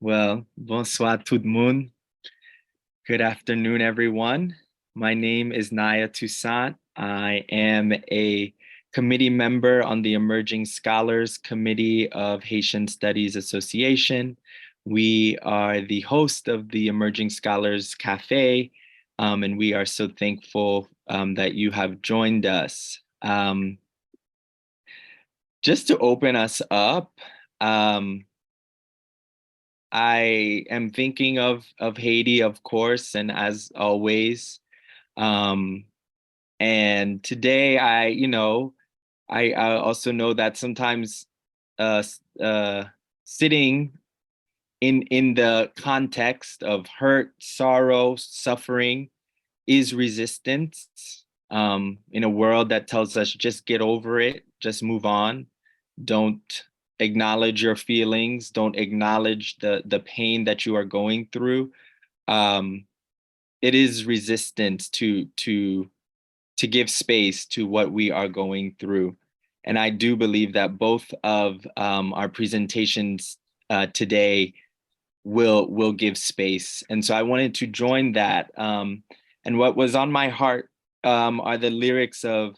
Well, bonsoir tout le monde. Good afternoon, everyone. My name is Naya Toussaint. I am a committee member on the Emerging Scholars Committee of Haitian Studies Association. We are the host of the Emerging Scholars Café, and we are so thankful that you have joined us. Just to open us up, I am thinking of Haiti, of course, and as always. And today, I also know that sometimes sitting in the context of hurt, sorrow, suffering is resistance. In a world that tells us just get over it, just move on, don't acknowledge your feelings, don't acknowledge the pain that you are going through. It is resistance to give space to what we are going through. And I do believe that both of our presentations today will give space. And so I wanted to join that. And what was on my heart are the lyrics of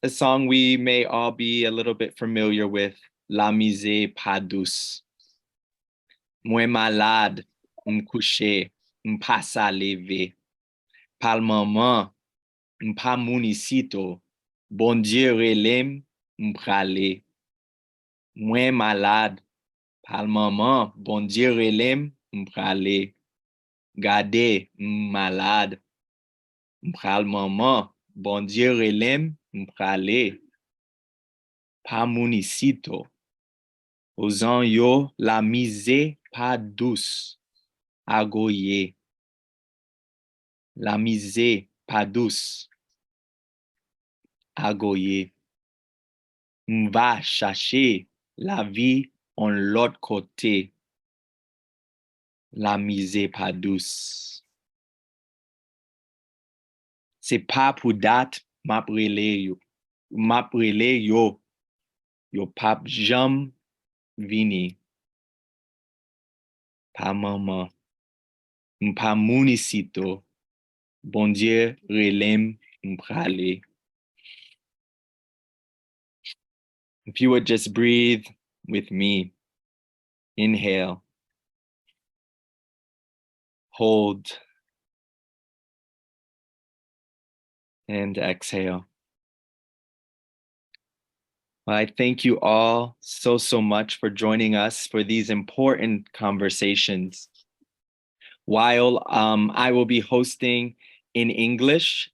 a song we may all be a little bit familiar with, La misère pas douce. Mwen malade, m'kouche, m'pas sa leve. Pal maman, m'pa municito, bon Dieu relem, m'prale. Mwen malade, pal maman, bon Dieu relem, m'prale. Gade, malade, m'pral maman, bon Dieu relem, m'prale. Pa municito. Ozan yo la misère pas douce. Agoye. La misère pas douce. Agoye. M'va chercher la vie en l'autre côté. La misère pas douce. C'est pas pour date m'aprele yo. M'aprele yo. Yo pap jam vini. Pa maman. M'pa municito. Bon Dieu relem m'prale. If you would just breathe with me. Inhale. Hold. And exhale. Well, I thank you all so much for joining us for these important conversations. While I will be hosting in English,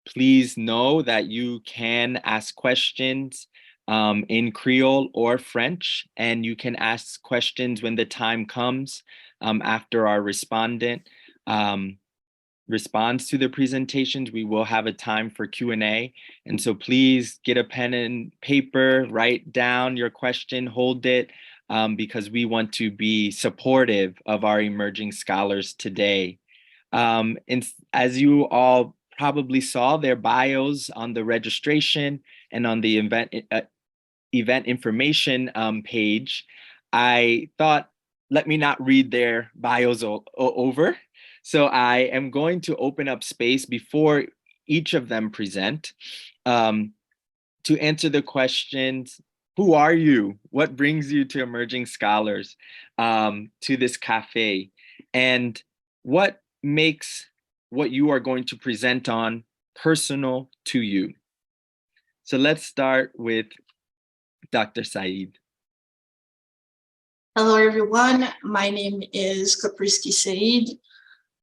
please know that you can ask questions in Creole or French, and you can ask questions when the time comes after our respondent responds to the presentations. We will have a time for Q&A. And so please get a pen and paper, write down your question, hold it, because we want to be supportive of our emerging scholars today. And as you all probably saw, their bios on the registration and on the event information page, I thought, let me not read their bios over. So I am going to open up space before each of them present to answer the questions. Who are you? What brings you to Emerging Scholars, to this cafe? And what makes what you are going to present on personal to you? So let's start with Dr. Seide. Hello, everyone. My name is Kapriskie Seide.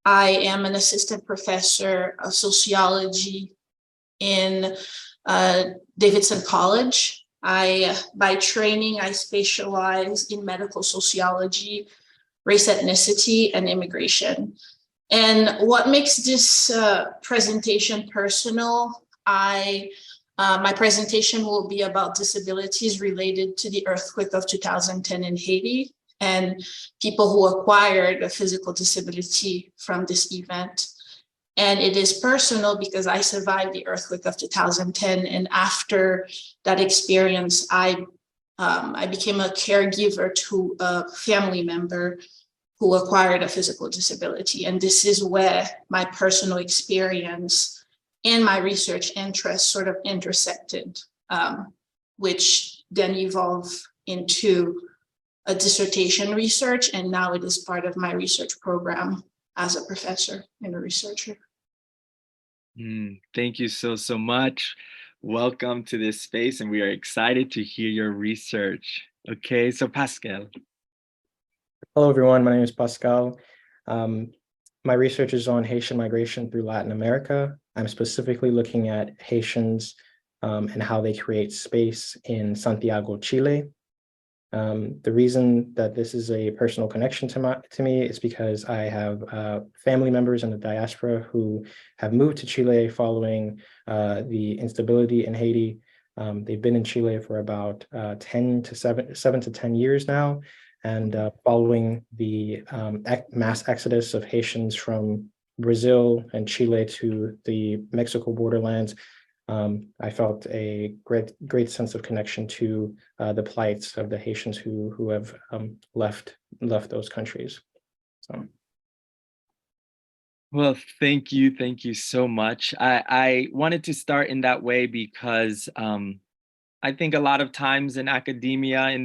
I am an assistant professor of sociology in Davidson College. By training, I specialize in medical sociology, race, ethnicity, and immigration. And what makes this presentation personal, my presentation will be about disabilities related to the earthquake of 2010 in Haiti and people who acquired a physical disability from this event. And it is personal because I survived the earthquake of 2010. And after that experience, I I became a caregiver to a family member who acquired a physical disability. And this is where my personal experience and my research interests sort of intersected, which then evolved into a dissertation research. And now it is part of my research program as a professor and a researcher. Thank you so much. Welcome to this space, and we are excited to hear your research. Okay, so Pascal. Hello, everyone. My name is Pascal. My research is on Haitian migration through Latin America. I'm specifically looking at Haitians and how they create space in Santiago, Chile. The reason that this is a personal connection to me is because I have family members in the diaspora who have moved to Chile following the instability in Haiti. They've been in Chile for about 7 to 10 years now. And following the mass exodus of Haitians from Brazil and Chile to the Mexico borderlands, I felt a great sense of connection to the plights of the Haitians who have left those countries. So. Well, thank you so much. I wanted to start in that way because I think a lot of times in academia,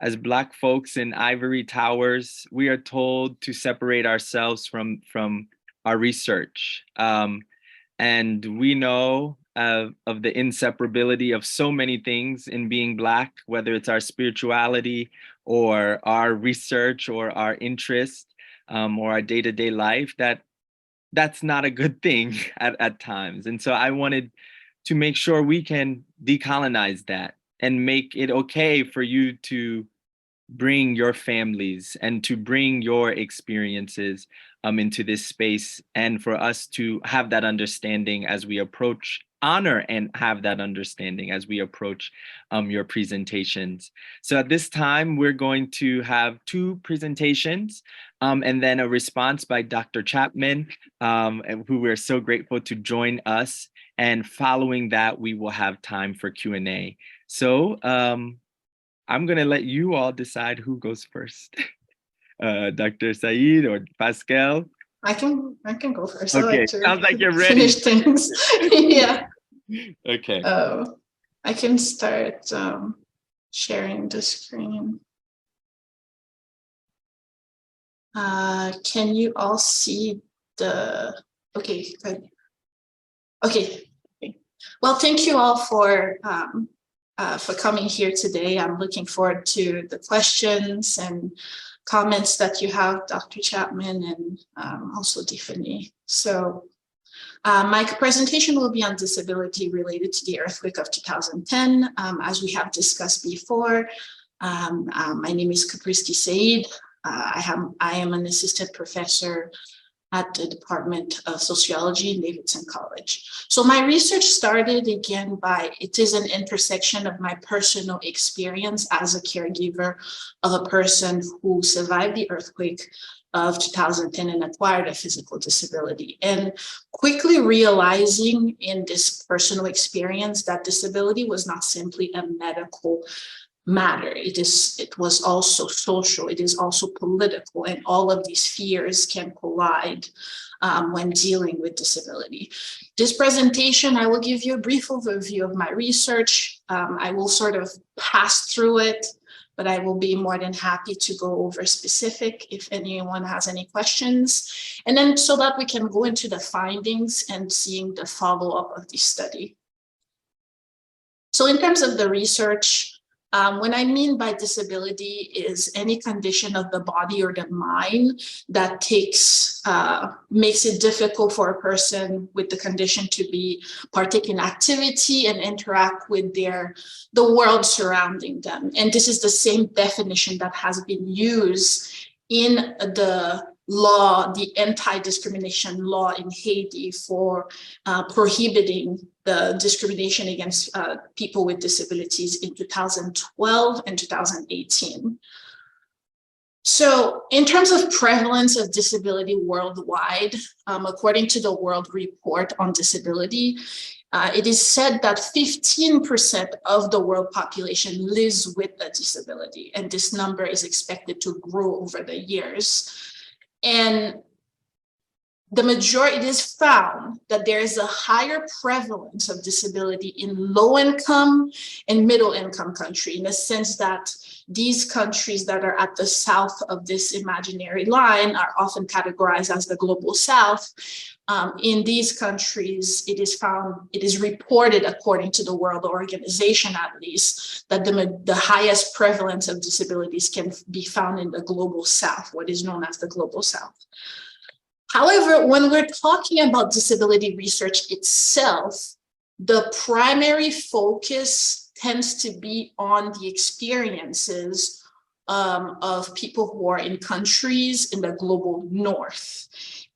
as Black folks in ivory towers, we are told to separate ourselves from our research. And we know of the inseparability of so many things in being Black, whether it's our spirituality or our research or our interest or our day-to-day life, that's not a good thing at times. And so I wanted to make sure we can decolonize that and make it okay for you to bring your families and to bring your experiences into this space, and for us to have that understanding as we honor and have that understanding as we approach your presentations. So at this time, we're going to have 2 presentations and then a response by Dr. Chapman, who we're so grateful to join us. And following that, we will have time for Q&A. So I'm going to let you all decide who goes first. Dr. Said or Pascal? I can go first. Okay, sounds like you're ready. Finish things. Yeah. Okay. I can start sharing the screen. Can you all see the? Okay, good. Okay. Well, thank you all for coming here today. I'm looking forward to the questions and comments that you have, Dr. Chapman, and also Dafinis. So my presentation will be on disability related to the earthquake of 2010. As we have discussed before, my name is Kapriskie Seide. I am an assistant professor at the Department of Sociology in Davidson College. So my research started again it is an intersection of my personal experience as a caregiver of a person who survived the earthquake of 2010 and acquired a physical disability. And quickly realizing in this personal experience that disability was not simply a medical matter. It was also social, it is also political, and all of these fears can collide when dealing with disability. This presentation, I will give you a brief overview of my research. I will sort of pass through it, but I will be more than happy to go over specific if anyone has any questions. And then so that we can go into the findings and seeing the follow-up of the study. So in terms of the research, what I mean by disability is any condition of the body or the mind that makes it difficult for a person with the condition to partake in activity and interact with the world surrounding them. And this is the same definition that has been used in the law, the anti-discrimination law in Haiti for prohibiting the discrimination against people with disabilities in 2012 and 2018. So in terms of prevalence of disability worldwide, according to the World Report on Disability, It is said that 15% of the world population lives with a disability, and this number is expected to grow over the years. And the majority, it is found that there is a higher prevalence of disability in low-income and middle-income countries, in the sense that these countries that are at the south of this imaginary line are often categorized as the global south. In these countries, it is reported, according to the World Organization at least, that the highest prevalence of disabilities can be found in the global south, what is known as the global south. However, when we're talking about disability research itself, the primary focus tends to be on the experiences of people who are in countries in the global north.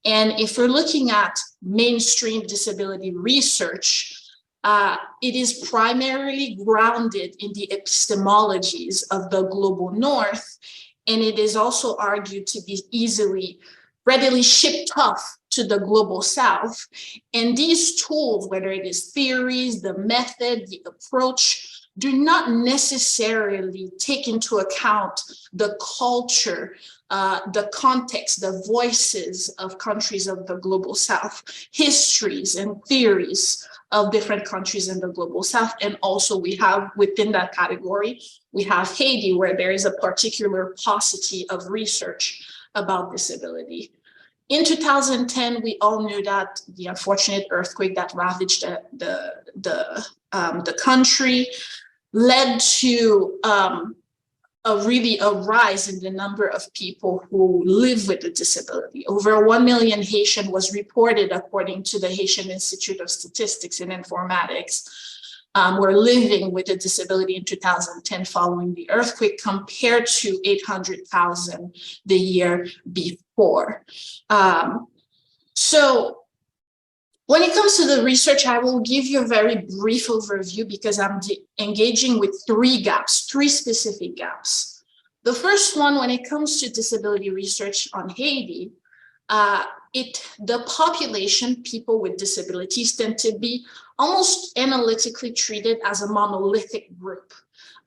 And if we're looking at mainstream disability research, it is primarily grounded in the epistemologies of the global north, and it is also argued to be readily shipped off to the global south. And these tools, whether it is theories, the method, the approach, do not necessarily take into account the culture, the context, the voices of countries of the global south, histories and theories of different countries in the global south. And also we have within that category, we have Haiti, where there is a particular paucity of research about disability. In 2010, we all knew that the unfortunate earthquake that ravaged the country led to a rise in the number of people who live with a disability. Over 1 million Haitian was reported, according to the Haitian Institute of Statistics and Informatics, were living with a disability in 2010 following the earthquake, compared to 800,000 the year before. So when it comes to the research, I will give you a very brief overview because I'm engaging with three specific gaps. The first one, when it comes to disability research on Haiti, the population, people with disabilities, tend to be almost analytically treated as a monolithic group,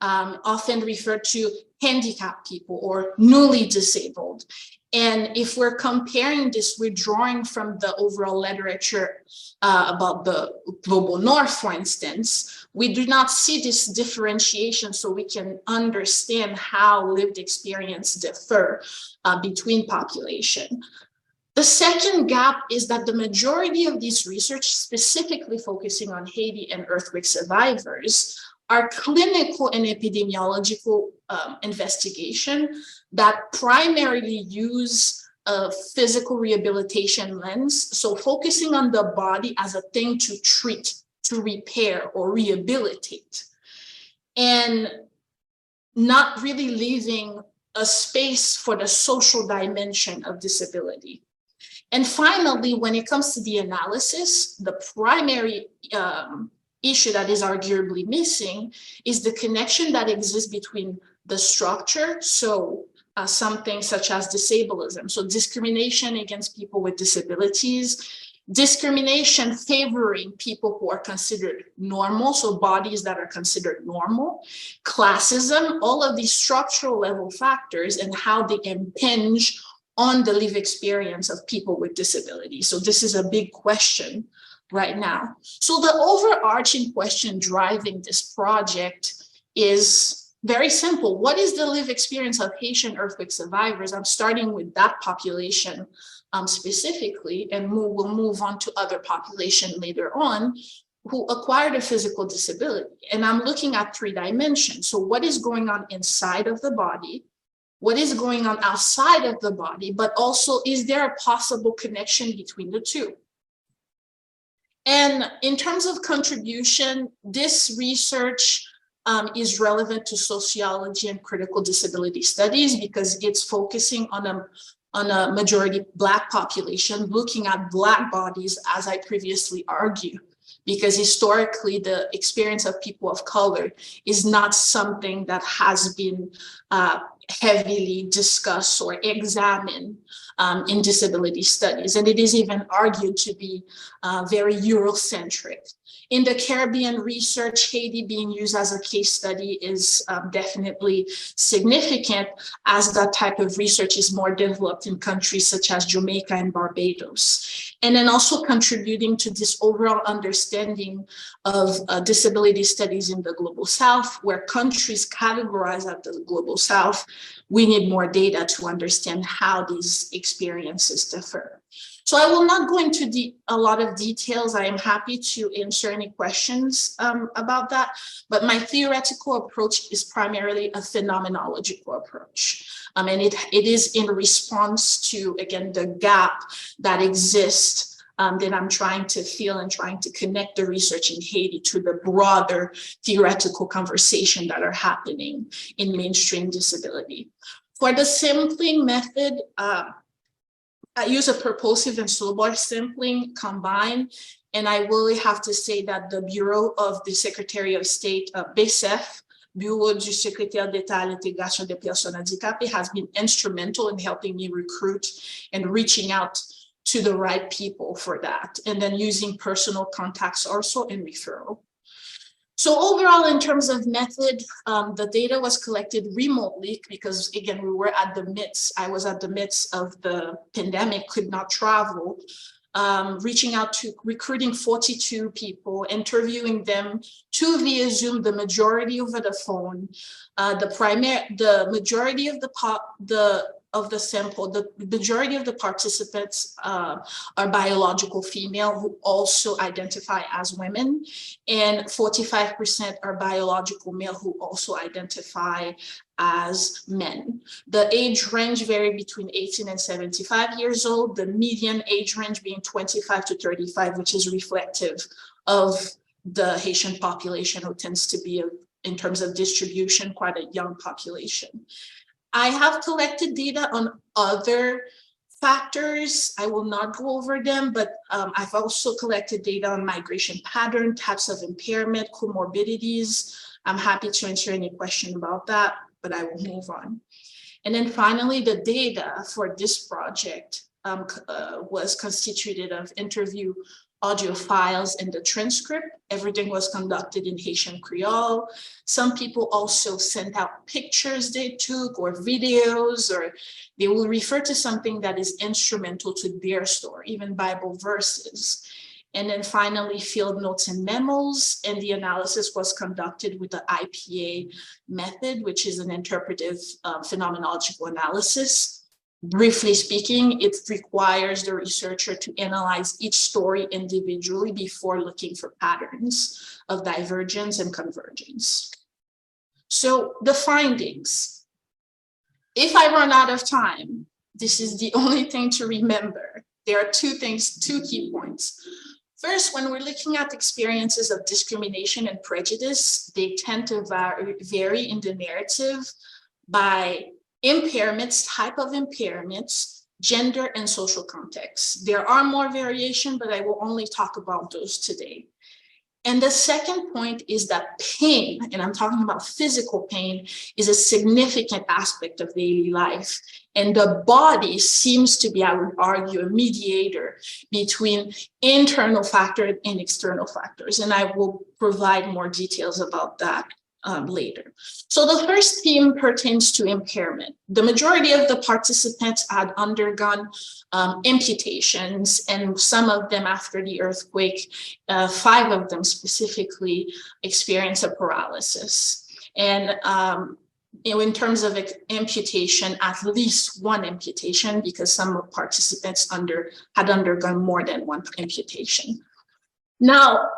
often referred to handicapped people or newly disabled. And if we're comparing this, we're drawing from the overall literature about the global north, for instance, we do not see this differentiation, so we can understand how lived experience differ between population. The second gap is that the majority of these research, specifically focusing on Haiti and earthquake survivors, are clinical and epidemiological investigation that primarily use a physical rehabilitation lens, so focusing on the body as a thing to treat, to repair or rehabilitate, and not really leaving a space for the social dimension of disability. And finally, when it comes to the analysis, the primary issue that is arguably missing is the connection that exists between the structure, so something such as disableism, so discrimination against people with disabilities, discrimination favoring people who are considered normal, so bodies that are considered normal, classism, all of these structural level factors and how they impinge on the lived experience of people with disabilities. So this is a big question right now. So the overarching question driving this project is very simple. What is the lived experience of Haitian earthquake survivors? I'm starting with that population specifically, and we'll move on to other population later on who acquired a physical disability. And I'm looking at 3 dimensions. So what is going on inside of the body? What is going on outside of the body? But also, is there a possible connection between the two? And in terms of contribution, this research is relevant to sociology and critical disability studies because it's focusing on a majority Black population, looking at Black bodies, as I previously argued, because historically the experience of people of color is not something that has been heavily discussed or examined in disability studies. And it is even argued to be very Eurocentric. In the Caribbean research, Haiti being used as a case study is definitely significant, as that type of research is more developed in countries such as Jamaica and Barbados. And then also contributing to this overall understanding of disability studies in the Global South, where countries categorize as the Global South, we need more data to understand how these experiences differ. So I will not go into a lot of details. I am happy to answer any questions about that, but my theoretical approach is primarily a phenomenological approach. And it is in response to, again, the gap that exists that I'm trying to fill and trying to connect the research in Haiti to the broader theoretical conversation that are happening in mainstream disability. For the sampling method, I use a purposive and slow-bar sampling combined, and I really have to say that the Bureau of the Secretary of State, BSF, Bureau du Secrétaire d'État à l'intégration des personnes handicapées, has been instrumental in helping me recruit and reaching out to the right people for that, and then using personal contacts also in referral. So overall, in terms of method, the data was collected remotely because, again, I was at the midst of the pandemic, could not travel, reaching out to recruiting 42 people, interviewing them, 2 via Zoom, the majority over the phone. The majority of the sample, the majority of the participants are biological female who also identify as women, and 45% are biological male who also identify as men. The age range varied between 18 and 75 years old, the median age range being 25 to 35, which is reflective of the Haitian population, who tends to be, in terms of distribution, quite a young population. I have collected data on other factors. I will not go over them, but I've also collected data on migration pattern, types of impairment, comorbidities. I'm happy to answer any question about that, but I will move on. And then finally, the data for this project was constituted of interview audio files and the transcript. Everything was conducted in Haitian Creole. Some people also sent out pictures they took or videos, or they will refer to something that is instrumental to their story, even Bible verses. And then finally, field notes and memos, and the analysis was conducted with the IPA method, which is an interpretive phenomenological analysis. Briefly speaking, it requires the researcher to analyze each story individually before looking for patterns of divergence and convergence. So the findings. If I run out of time, this is the only thing to remember. There are 2 key points. First, when we're looking at experiences of discrimination and prejudice, they tend to vary in the narrative by impairments, type of impairments, gender, and social context. There are more variation, but I will only talk about those today. And the second point is that pain, and I'm talking about physical pain, is a significant aspect of daily life. And the body seems to be, I would argue, a mediator between internal factors and external factors. And I will provide more details about that later. So the first theme pertains to impairment. The majority of the participants had undergone amputations, and some of them after the earthquake, 5 of them specifically experienced a paralysis. And in terms of amputation, at least 1 amputation, because some participants had undergone more than 1 amputation. Now,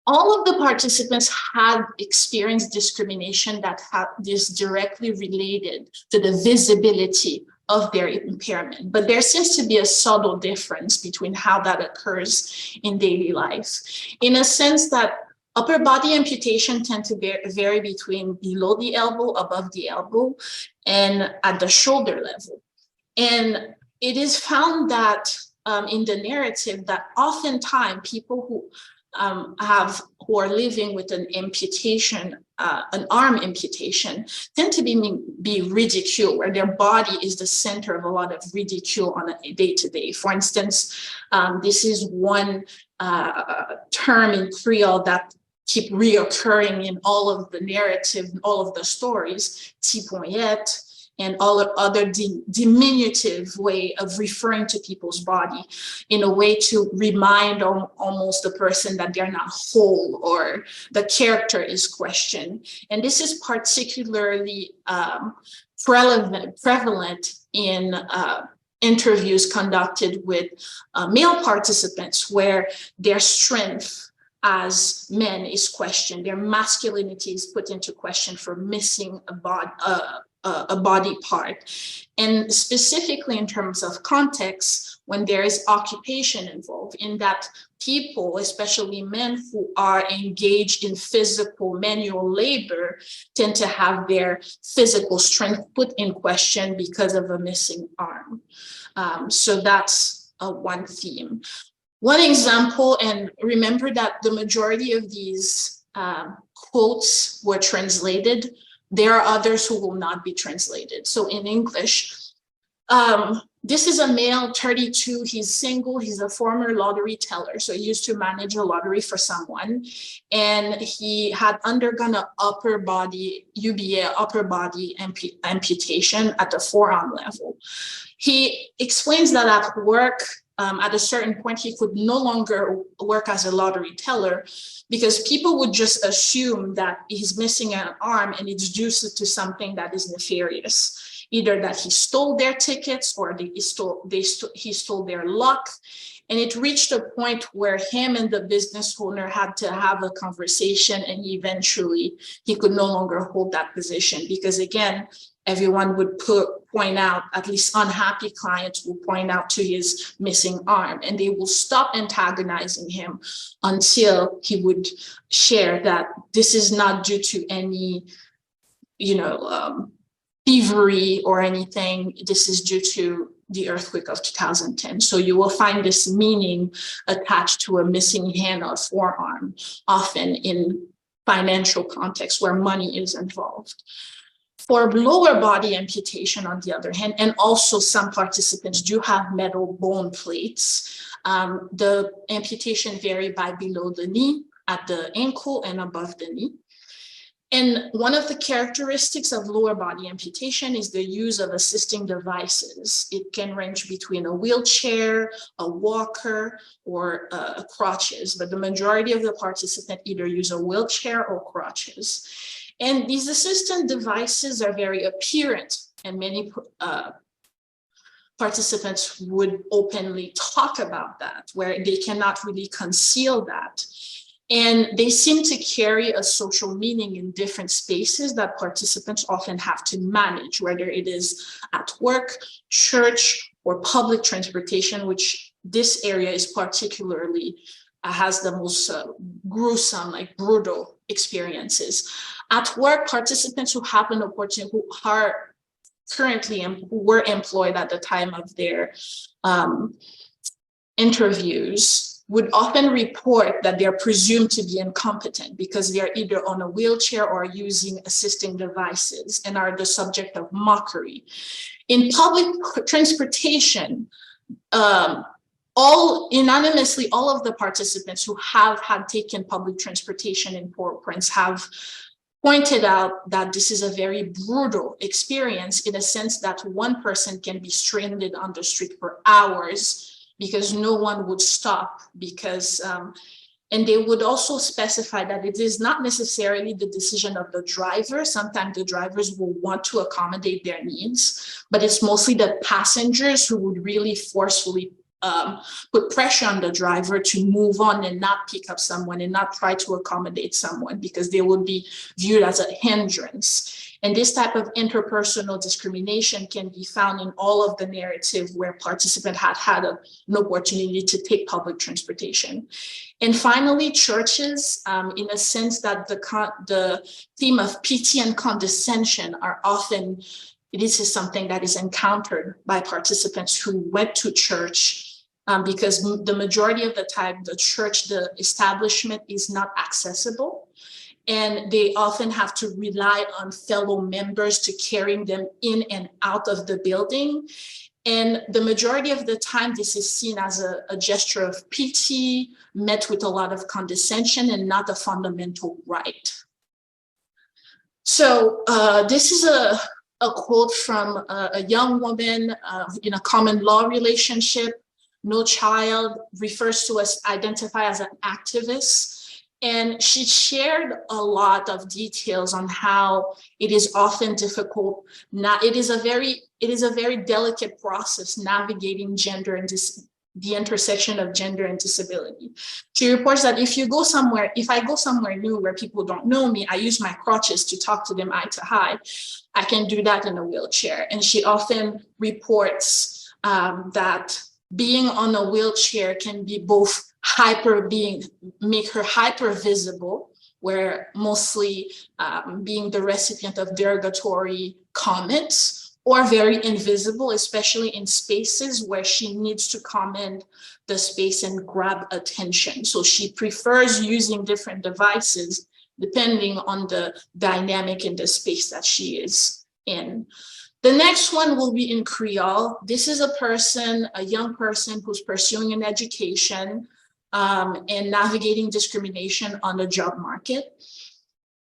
all of the participants had experienced discrimination that is directly related to the visibility of their impairment. But there seems to be a subtle difference between how that occurs in daily life, in a sense that upper body amputation tend to vary between below the elbow, above the elbow, and at the shoulder level. And it is found that in the narrative that oftentimes people who are living with an amputation, an arm amputation, tend to be ridiculed, where their body is the center of a lot of ridicule on a day-to-day. For instance, this is one term in Creole that keep reoccurring in all of the narrative, all of the stories, tipoyette, and all other diminutive way of referring to people's body in a way to remind almost the person that they're not whole or the character is questioned. And this is particularly prevalent in interviews conducted with male participants where their strength as men is questioned, their masculinity is put into question for missing a body part. And specifically in terms of context, when there is occupation involved, in that people, especially men who are engaged in physical manual labor, tend to have their physical strength put in question because of a missing arm. So that's one theme. One example, and remember that the majority of these quotes were translated. There are others who will not be translated. So in English, this is a male, 32, he's single, he's a former lottery teller. So he used to manage a lottery for someone. And he had undergone an upper body, UBA, upper body amputation at the forearm level. He explains that at work, at a certain point, he could no longer work as a lottery teller because people would just assume that he's missing an arm and it's due to something that is nefarious, either that he stole their tickets or he stole their luck. And it reached a point where him and the business owner had to have a conversation, and eventually he could no longer hold that position because, again, everyone would point out, at least unhappy clients will point out to his missing arm, and they will stop antagonizing him until he would share that this is not due to any, thievery or anything. This is due to the earthquake of 2010. So you will find this meaning attached to a missing hand or forearm, often in financial context where money is involved. For lower body amputation, on the other hand, and also some participants do have metal bone plates, the amputation vary by below the knee, at the ankle, and above the knee. And one of the characteristics of lower body amputation is the use of assisting devices. It can range between a wheelchair, a walker, or crutches, but the majority of the participants either use a wheelchair or crutches. And these assistant devices are very apparent, and many participants would openly talk about that, where they cannot really conceal that. And they seem to carry a social meaning in different spaces that participants often have to manage, whether it is at work, church, or public transportation, which this area is particularly has the most gruesome, brutal experiences. At work, participants who have an opportunity, who are currently who were employed at the time of their interviews, would often report that they're presumed to be incompetent because they're either on a wheelchair or using assisting devices and are the subject of mockery. In public transportation, unanimously, all of the participants who have had taken public transportation in Port-au-Prince have pointed out that this is a very brutal experience in a sense that one person can be stranded on the street for hours because no one would stop because, and they would also specify that it is not necessarily the decision of the driver. Sometimes the drivers will want to accommodate their needs, but it's mostly the passengers who would really forcefully put pressure on the driver to move on and not pick up someone and not try to accommodate someone because they would be viewed as a hindrance. And this type of interpersonal discrimination can be found in all of the narrative where participants had an opportunity to take public transportation. And finally, churches, in a sense that the theme of pity and condescension are often, this is something that is encountered by participants who went to church because the majority of the time, the establishment is not accessible. And they often have to rely on fellow members to carrying them in and out of the building. And the majority of the time, this is seen as a gesture of pity, met with a lot of condescension and not a fundamental right. So this is a quote from a young woman in a common law relationship. No child refers to us, identify as an activist. And she shared a lot of details on how it is often difficult. It is a very delicate process navigating gender and the intersection of gender and disability. She reports that if I go somewhere new where people don't know me, I use my crutches to talk to them eye to eye. I can do that in a wheelchair. And she often reports that being on a wheelchair can be both make her hyper visible, where mostly being the recipient of derogatory comments, or very invisible, especially in spaces where she needs to command the space and grab attention. So she prefers using different devices depending on the dynamic in the space that she is in. The next one will be in Creole. This is a young person who's pursuing an education and navigating discrimination on the job market.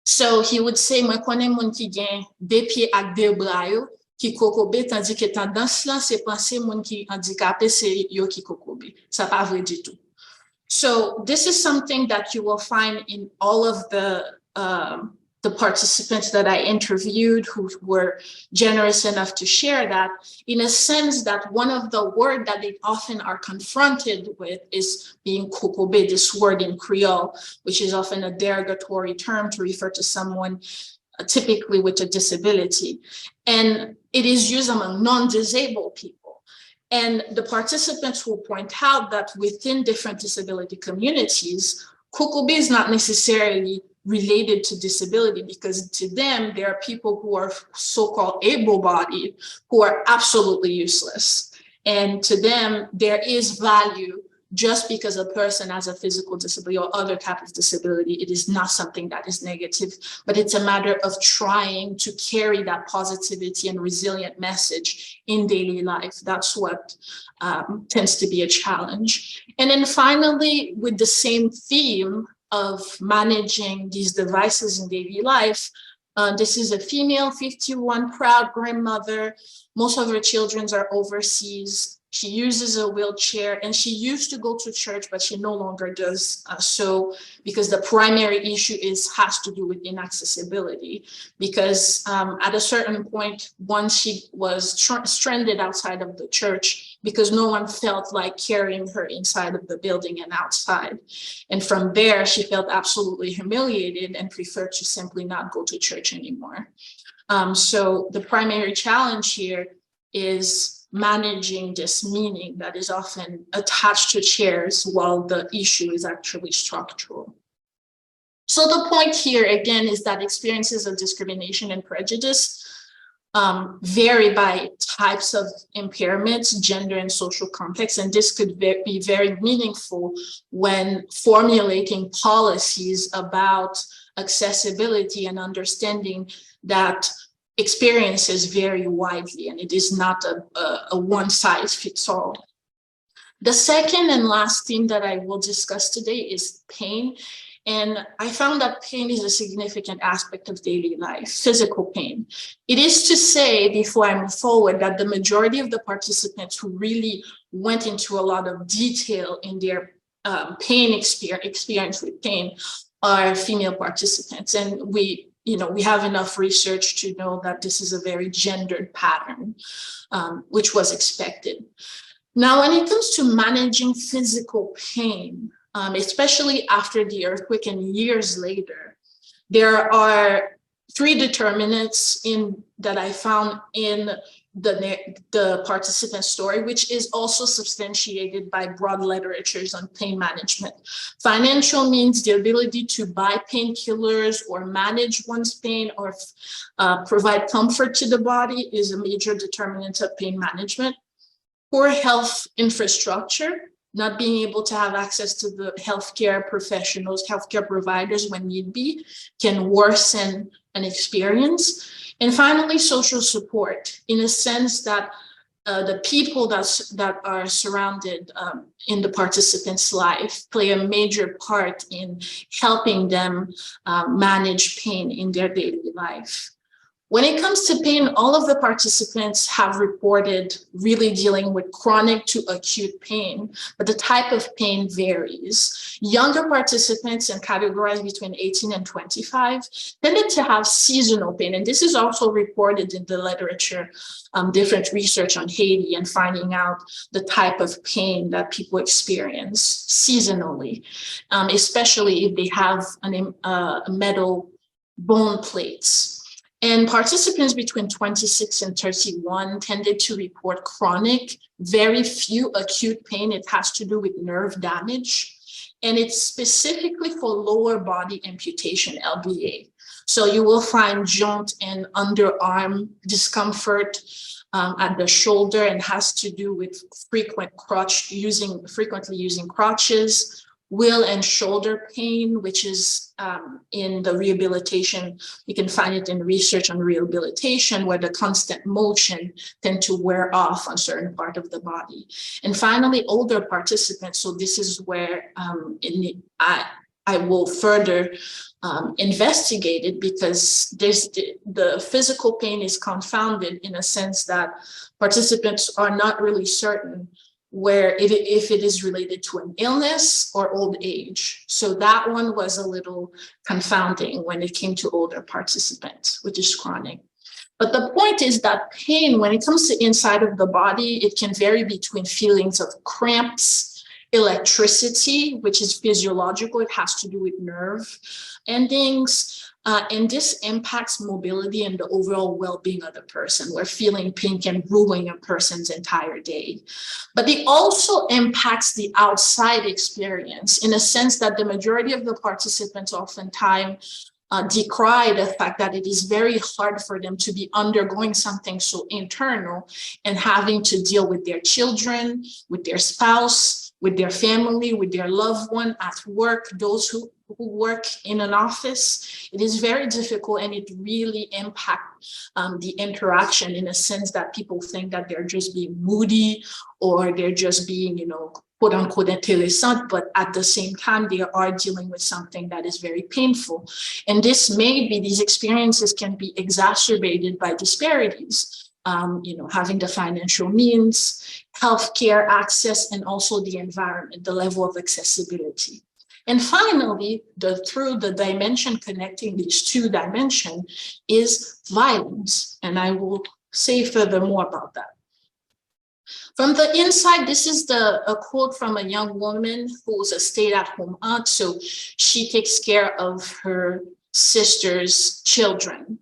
So he would say, "Moi konnen moun ki gen de pieds ak de bras yo ki kokobe, tandis que tendance là c'est penser moun ki handicapé c'est yo ki kokobe." Ça pas vrai du tout. So this is something that you will find in all of the participants that I interviewed who were generous enough to share that, in a sense that one of the words that they often are confronted with is being kokobe, this word in Creole, which is often a derogatory term to refer to someone typically with a disability. And it is used among non-disabled people. And the participants will point out that within different disability communities, kokobe is not necessarily related to disability, because to them, there are people who are so-called able-bodied who are absolutely useless. And to them, there is value just because a person has a physical disability or other type of disability. It is not something that is negative, but it's a matter of trying to carry that positivity and resilient message in daily life. That's what tends to be a challenge. And then finally, with the same theme of managing these devices in daily life, this is a female, 51, proud grandmother. Most of her children are overseas. She uses a wheelchair, and she used to go to church, but she no longer does so, because the primary issue has to do with inaccessibility. Because at a certain point, once she was stranded outside of the church because no one felt like carrying her inside of the building and outside. And from there, she felt absolutely humiliated and preferred to simply not go to church anymore. So the primary challenge here is managing this meaning that is often attached to chairs while the issue is actually structural. So the point here, again, is that experiences of discrimination and prejudice vary by types of impairments, gender, and social context, and this could be very meaningful when formulating policies about accessibility and understanding that experiences vary widely, and it is not a one-size-fits-all. The second and last theme that I will discuss today is pain. And I found that pain is a significant aspect of daily life, physical pain. It is to say, before I move forward, that the majority of the participants who really went into a lot of detail in their pain experience with pain are female participants. And we have enough research to know that this is a very gendered pattern, which was expected. Now, when it comes to managing physical pain, especially after the earthquake and years later, there are three determinants that I found in the participant story, which is also substantiated by broad literatures on pain management. Financial means the ability to buy painkillers or manage one's pain or provide comfort to the body is a major determinant of pain management. Poor health infrastructure, not being able to have access to the healthcare professionals, healthcare providers when need be, can worsen an experience. And finally, social support, in a sense that the people that are surrounded in the participants' life play a major part in helping them manage pain in their daily life. When it comes to pain, all of the participants have reported really dealing with chronic to acute pain, but the type of pain varies. Younger participants, and categorized between 18 and 25, tended to have seasonal pain. And this is also reported in the literature, different research on Haiti and finding out the type of pain that people experience seasonally, especially if they have a metal bone plates. And participants between 26 and 31 tended to report chronic, very few acute pain. It has to do with nerve damage. And it's specifically for lower body amputation, LBA. So you will find joint and underarm discomfort at the shoulder, and has to do with frequently using crutches, wheel and shoulder pain, which is in the rehabilitation. You can find it in research on rehabilitation, where the constant motion tend to wear off on certain part of the body. And finally, older participants. So this is where I will further investigate it, because the physical pain is confounded in a sense that participants are not really certain where if it is related to an illness or old age. So that one was a little confounding when it came to older participants, which is chronic. But the point is that pain, when it comes to inside of the body, it can vary between feelings of cramps, electricity, which is physiological, it has to do with nerve endings, and this impacts mobility and the overall well-being of the person, where feeling pain can ruin a person's entire day. But it also impacts the outside experience, in a sense that the majority of the participants oftentimes decry the fact that it is very hard for them to be undergoing something so internal and having to deal with their children, with their spouse, with their family, with their loved one, at work, those who work in an office. It is very difficult, and it really impacts the interaction, in a sense that people think that they're just being moody, or they're just being, quote unquote, intéressant, but at the same time, they are dealing with something that is very painful. And these experiences can be exacerbated by disparities, having the financial means, healthcare access, and also the environment, the level of accessibility. And finally, through the dimension connecting these two dimensions is violence. And I will say furthermore about that. From the inside, this is a quote from a young woman who's a stay-at-home aunt. So she takes care of her sister's children,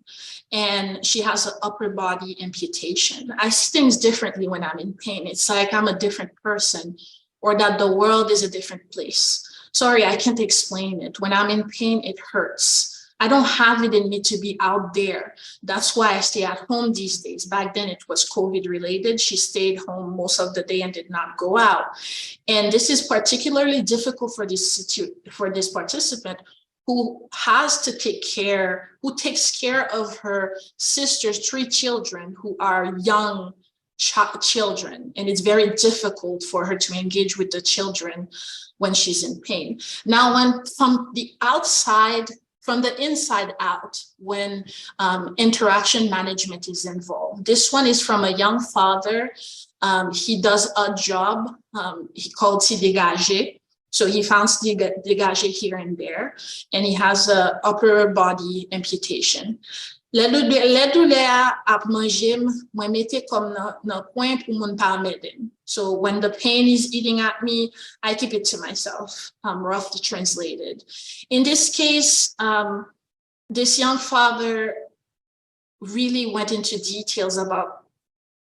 and she has an upper body amputation. I see things differently when I'm in pain. It's like I'm a different person, or that the world is a different place. Sorry, I can't explain it. When I'm in pain, it hurts. I don't have it in me to be out there. That's why I stay at home these days. Back then it was COVID related. She stayed home most of the day and did not go out. And this is particularly difficult for this participant who has to takes care of her sister's 3 children who are young children. And it's very difficult for her to engage with the children when she's in pain. Now, from the inside out, when interaction management is involved. This one is from a young father. He does a job, he called it dégager. So he founds dégager here and there, and he has an upper body amputation. Le douleur ap manjem, mwen mette kom nan coin pou moun pa m'eden. So when the pain is eating at me, I keep it to myself, roughly translated. In this case, this young father really went into details about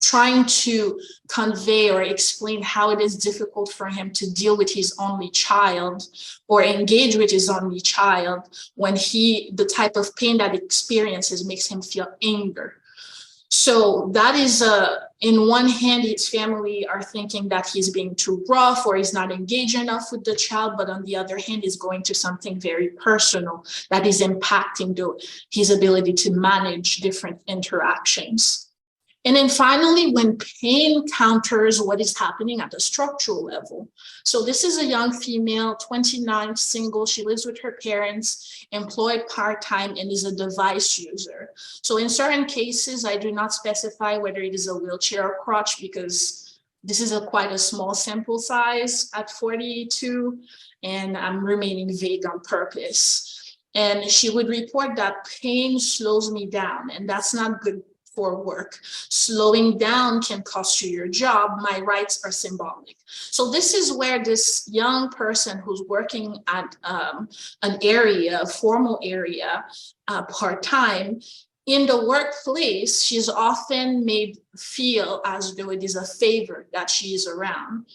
trying to convey or explain how it is difficult for him to deal with his only child or engage with his only child when the type of pain that he experiences makes him feel anger. So that is, in one hand, his family are thinking that he's being too rough or he's not engaged enough with the child, but on the other hand, is going to something very personal that is impacting his ability to manage different interactions. And then finally, when pain counters what is happening at the structural level. So this is a young female, 29, single. She lives with her parents, employed part-time, and is a device user. So in certain cases, I do not specify whether it is a wheelchair or crutch, because this is quite a small sample size at 42, and I'm remaining vague on purpose. And she would report that pain slows me down, and that's not good for work. Slowing down can cost you your job. My rights are symbolic. So this is where this young person who's working at an area, a formal area, part-time, in the workplace, she's often made feel as though it is a favor that she is around.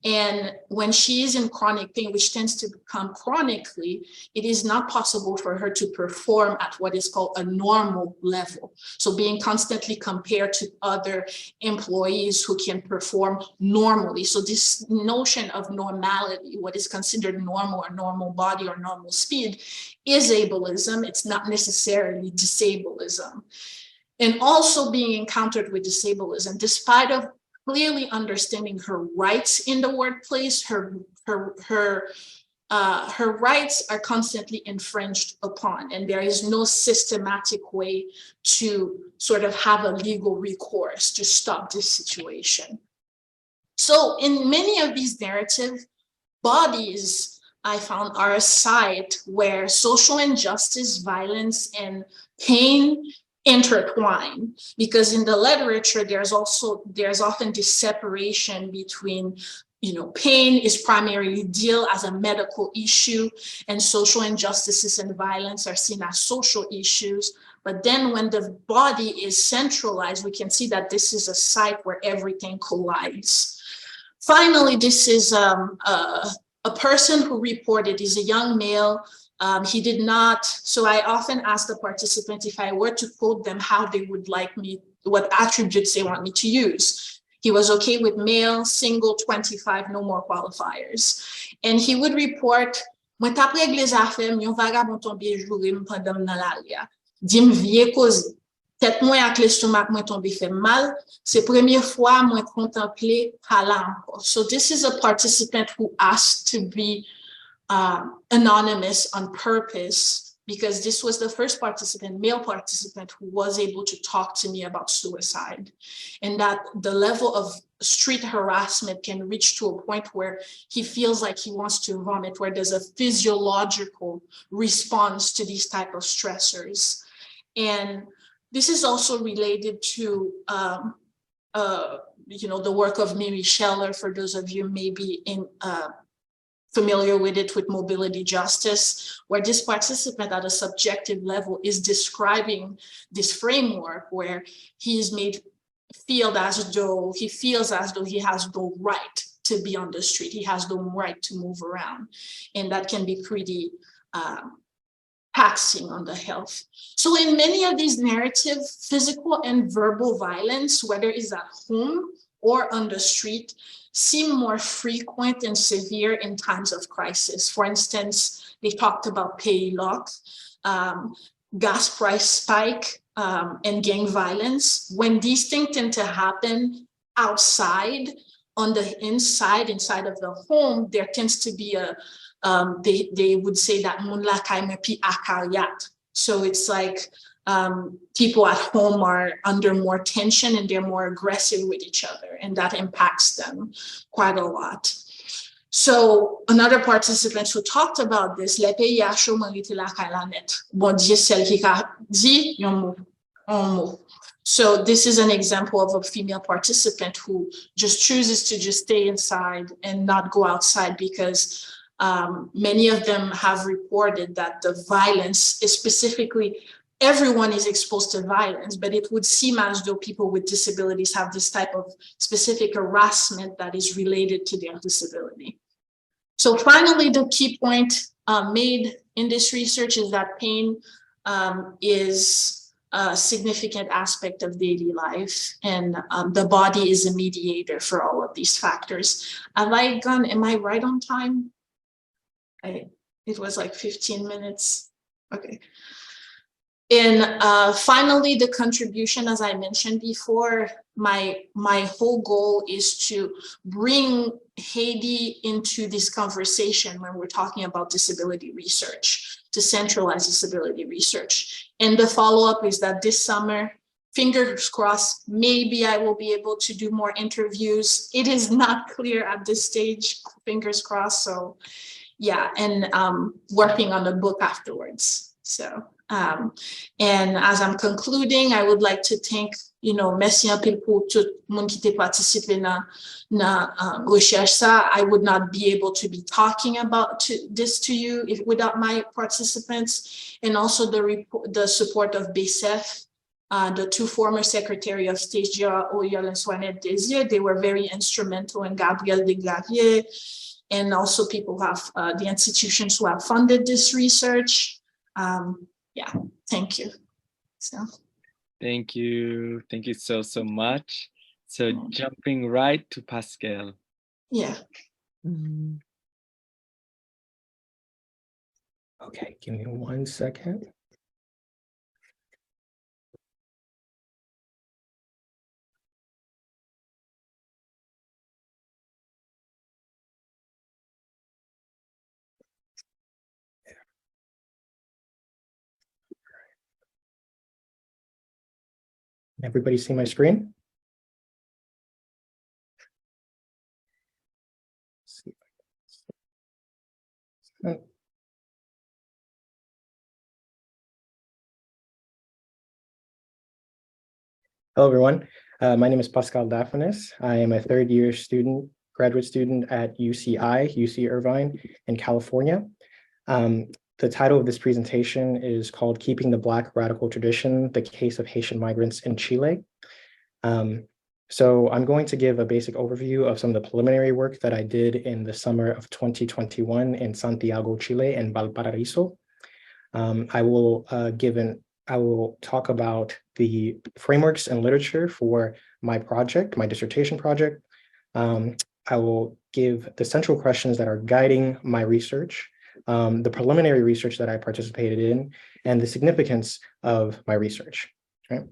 And when she is in chronic pain, which tends to become chronically, it is not possible for her to perform at what is called a normal level. So being constantly compared to other employees who can perform normally. So this notion of normality, what is considered normal or normal body or normal speed, is ableism. It's not necessarily disableism. And also being encountered with disableism, despite of clearly understanding her rights in the workplace, her rights are constantly infringed upon, and there is no systematic way to sort of have a legal recourse to stop this situation. So in many of these narratives, bodies, I found, are a site where social injustice, violence, and pain intertwine, because in the literature there's often this separation between, pain is primarily dealt as a medical issue, and social injustices and violence are seen as social issues. But then when the body is centralized, we can see that this is a site where everything collides. Finally, this is a person who reported, is a young male. He did not, so I often ask the participant if I were to quote them how they would like me, what attributes they want me to use. He was okay with male, single, 25, no more qualifiers. And he would report, "Mwen tap regle zafè, yon vagabond tombe joure m'pandam nan la ria. Di m'vie koze. Tèt mwen ak l'estomac mwen tombe fè mal. Se première fois mwen kontemple pala anko." So this is a participant who asked to be anonymous on purpose, because this was the first participant, male participant, who was able to talk to me about suicide, and that the level of street harassment can reach to a point where he feels like he wants to vomit, where there's a physiological response to these type of stressors. And this is also related to the work of Mary Scheller, for those of you maybe familiar with it, with mobility justice, where this participant at a subjective level is describing this framework where he is made feel as though he feels as though he has no right to be on the street, he has no right to move around, and that can be pretty taxing on the health. So in many of these narratives, physical and verbal violence, whether it's at home or on the street, seem more frequent and severe in times of crisis. For instance, they talked about pays lock, gas price spike, and gang violence. When these things tend to happen outside, on the inside of the home, there tends to be they would say that moun la kay me pi akariat. So it's like people at home are under more tension and they're more aggressive with each other, and that impacts them quite a lot. So another participant who talked about this, le pays a chaud marite la kay la net. Bon Dieu celle qui ka di yon mot. So this is an example of a female participant who just chooses to just stay inside and not go outside, because many of them have reported that the violence is specifically, everyone is exposed to violence, but it would seem as though people with disabilities have this type of specific harassment that is related to their disability. So finally, the key point made in this research is that pain is a significant aspect of daily life, and the body is a mediator for all of these factors. Am I right on time? It was like 15 minutes. Okay. And finally, the contribution, as I mentioned before, my whole goal is to bring Haiti into this conversation when we're talking about disability research, to centralize disability research. And the follow-up is that this summer, fingers crossed, maybe I will be able to do more interviews. It is not clear at this stage, fingers crossed. So yeah, and working on the book afterwards. So, and as I'm concluding, I would like to thank, merci un peu pour tout le monde qui t'a participé na recherche ça. I would not be able to be talking about this to you without my participants, and also the support of BSF, the two former Secretary of State, Gérard Auriol and Soinette Désir. They were very instrumental, and Gabriel Desgraviers, and also people who have the institutions who have funded this research. Yeah, thank you. So. Thank you so much. So jumping right to Pascal. Yeah. Okay, give me 1 second. Everybody see my screen? Hello, everyone. My name is Pascal Dafinis. I am a third-year graduate student at UC Irvine in California. The title of this presentation is called Keeping the Black Radical Tradition, the Case of Haitian Migrants in Chile. So I'm going to give a basic overview of some of the preliminary work that I did in the summer of 2021 in Santiago, Chile, and Valparaiso. I will talk about the frameworks and literature for my project, my dissertation project. I will give the central questions that are guiding my research, the preliminary research that I participated in, and the significance of my research. Right?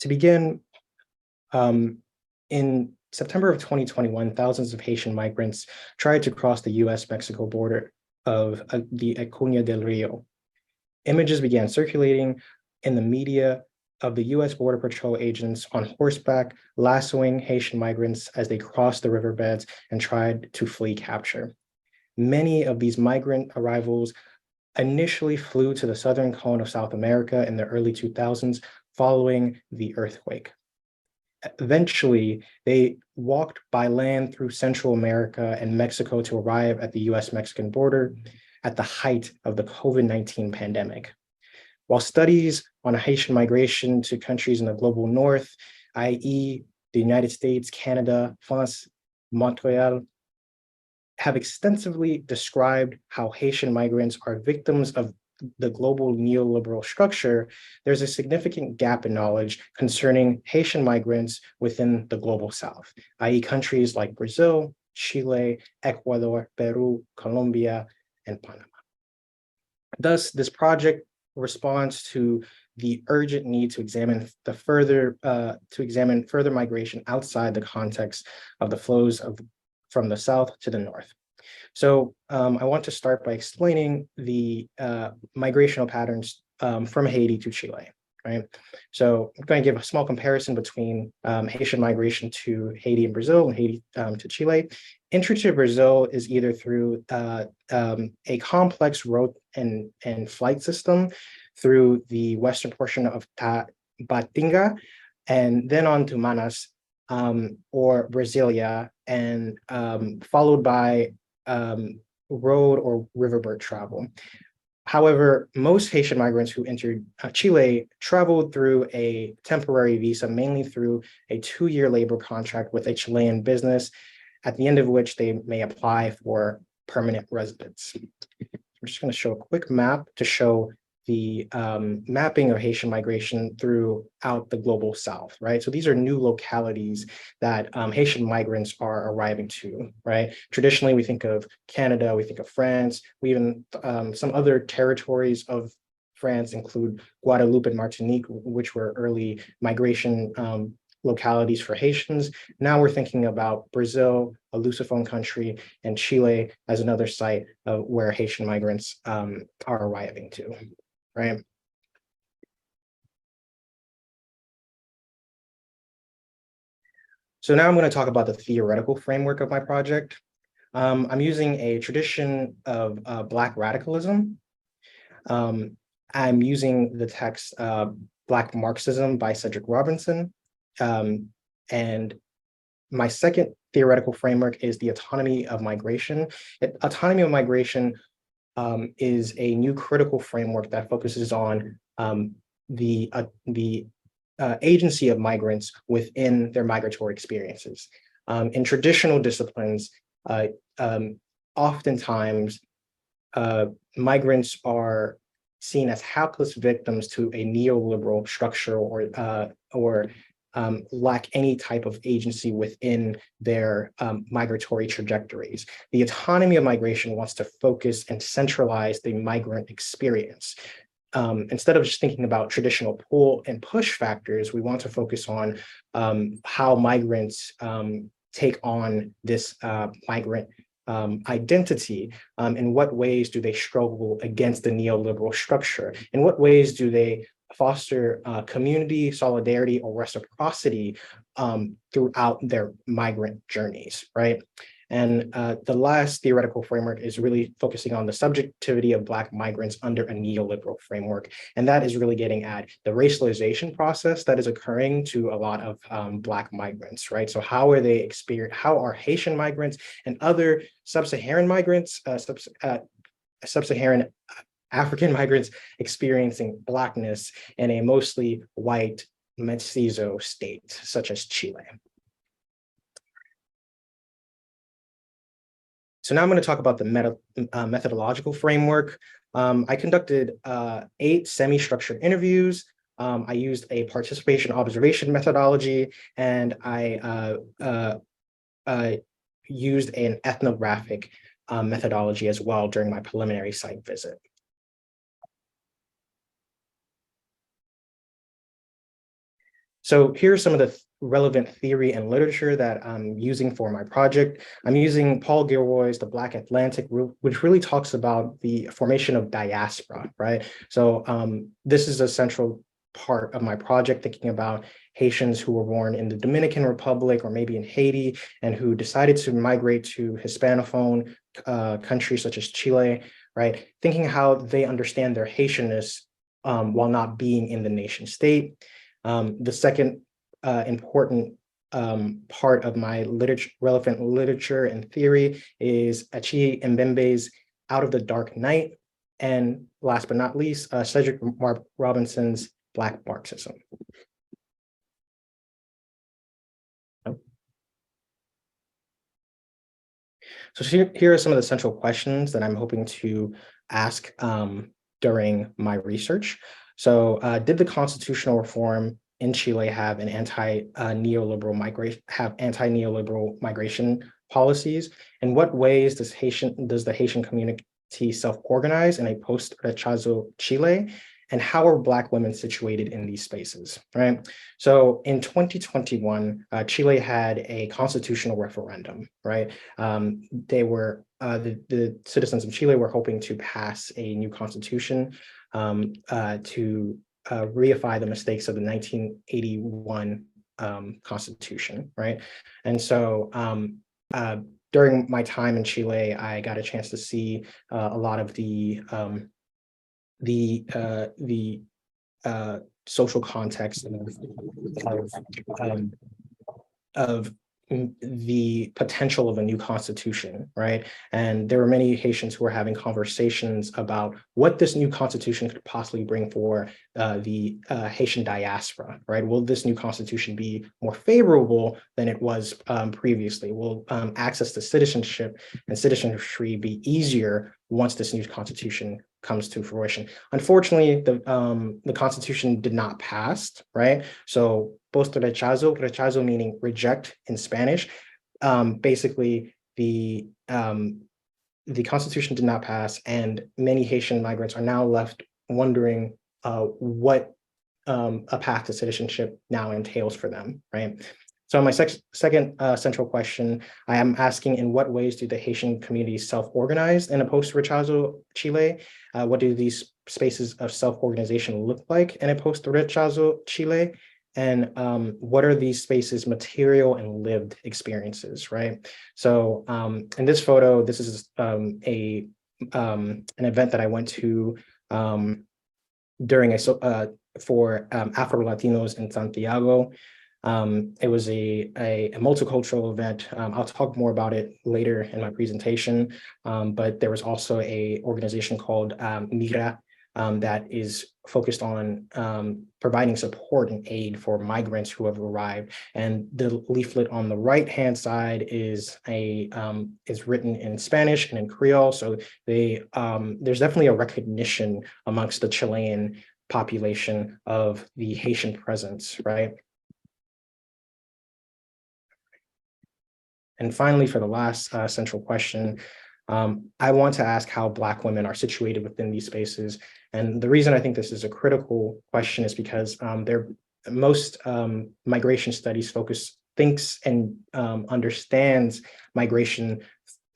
To begin, in September of 2021, thousands of Haitian migrants tried to cross the US-Mexico border of the Acuña del Rio. Images began circulating in the media of the US Border Patrol agents on horseback lassoing Haitian migrants as they crossed the riverbeds and tried to flee capture. Many of these migrant arrivals initially flew to the southern cone of South America in the early 2000s following the earthquake. Eventually, they walked by land through Central America and Mexico to arrive at the US-Mexican border at the height of the COVID-19 pandemic. While studies on Haitian migration to countries in the global north, i.e. the United States, Canada, France, Montreal, have extensively described how Haitian migrants are victims of the global neoliberal structure, there's a significant gap in knowledge concerning Haitian migrants within the global South, i.e. countries like Brazil, Chile, Ecuador, Peru, Colombia, and Panama. Thus, this project responds to the urgent need to examine further migration outside the context of the flows from the South to the North. So I want to start by explaining the migrational patterns from Haiti to Chile, right? So I'm going to give a small comparison between Haitian migration to Haiti and Brazil and Haiti to Chile. Entry to Brazil is either through a complex road and flight system through the western portion of Tabatinga, and then on to Manas or Brasilia, and followed by road or riverbird travel. However, most Haitian migrants who entered Chile traveled through a temporary visa, mainly through a 2-year labor contract with a Chilean business, at the end of which they may apply for permanent residence. I'm just going to show a quick map to show the mapping of Haitian migration throughout the global South, right? So these are new localities that Haitian migrants are arriving to, right? Traditionally, we think of Canada, we think of France, we even some other territories of France include Guadeloupe and Martinique, which were early migration localities for Haitians. Now we're thinking about Brazil, a Lusophone country, and Chile as another site where Haitian migrants are arriving to, right? So now I'm going to talk about the theoretical framework of my project. I'm using a tradition of Black radicalism. I'm using the text Black Marxism by Cedric Robinson. And my second theoretical framework is the autonomy of migration. Autonomy of migration is a new critical framework that focuses on the agency of migrants within their migratory experiences. In traditional disciplines, oftentimes migrants are seen as helpless victims to a neoliberal structure or lack any type of agency within their migratory trajectories. The autonomy of migration wants to focus and centralize the migrant experience. Instead of just thinking about traditional pull and push factors, we want to focus on how migrants take on this migrant identity. In what ways do they struggle against the neoliberal structure? In what ways do they foster community, solidarity, or reciprocity throughout their migrant journeys, right? And the last theoretical framework is really focusing on the subjectivity of Black migrants under a neoliberal framework. And that is really getting at the racialization process that is occurring to a lot of Black migrants, right? So how are they how are Haitian migrants and other sub-Saharan migrants, sub-Saharan African migrants experiencing Blackness in a mostly white mestizo state, such as Chile? So now I'm going to talk about the methodological framework. I conducted 8 semi-structured interviews. I used a participation observation methodology, and I used an ethnographic methodology as well during my preliminary site visit. So here are some of the relevant theory and literature that I'm using for my project. I'm using Paul Gilroy's The Black Atlantic, which really talks about the formation of diaspora, right? So this is a central part of my project, thinking about Haitians who were born in the Dominican Republic or maybe in Haiti and who decided to migrate to Hispanophone countries such as Chile, right? Thinking how they understand their Haitianness while not being in the nation state. The second important part of my relevant literature and theory is Achille Mbembe's Out of the Dark Night, and last but not least, Cedric Robinson's Black Marxism. So here are some of the central questions that I'm hoping to ask during my research. So did the constitutional reform in Chile have an anti-neoliberal migration policies? In what ways does the Haitian community self-organize in a post-Rechazo Chile? And how are Black women situated in these spaces, right? So in 2021, Chile had a constitutional referendum, right? They were, the citizens of Chile were hoping to pass a new constitution to reify the mistakes of the 1981 constitution, right? And so during my time in Chile, I got a chance to see a lot of the social context of the potential of a new constitution, right? And there were many Haitians who were having conversations about what this new constitution could possibly bring for the Haitian diaspora, right? Will this new constitution be more favorable than it was previously? Will access to citizenship and citizenry be easier once this new constitution comes to fruition. Unfortunately, the constitution did not pass, right? So post rechazo meaning reject in Spanish. Basically, the constitution did not pass, and many Haitian migrants are now left wondering what a path to citizenship now entails for them, right? So my second central question, I am asking, in what ways do the Haitian communities self-organize in a post-rechazo Chile? What do these spaces of self-organization look like in a post-rechazo Chile? And what are these spaces' material and lived experiences, right? So in this photo, this is an event that I went to during for Afro-Latinos in Santiago. It was a multicultural event. I'll talk more about it later in my presentation, but there was also a organization called Mira that is focused on providing support and aid for migrants who have arrived. And the leaflet on the right-hand side is written in Spanish and in Creole. So there's definitely a recognition amongst the Chilean population of the Haitian presence, right? And finally, for the last central question, I want to ask how Black women are situated within these spaces. And the reason I think this is a critical question is because most migration studies thinks and understands migration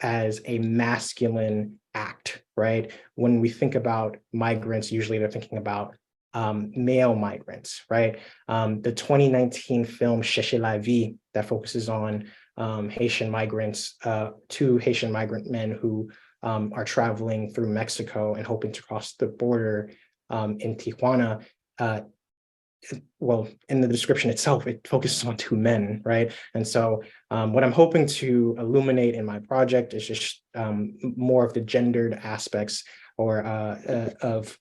as a masculine act, right? When we think about migrants, usually they're thinking about male migrants, right? The 2019 film Chercheur la Vie that focuses on Haitian migrants, two Haitian migrant men who are traveling through Mexico and hoping to cross the border in Tijuana. Well, in the description itself, it focuses on two men, right? And so what I'm hoping to illuminate in my project is just more of the gendered aspects or of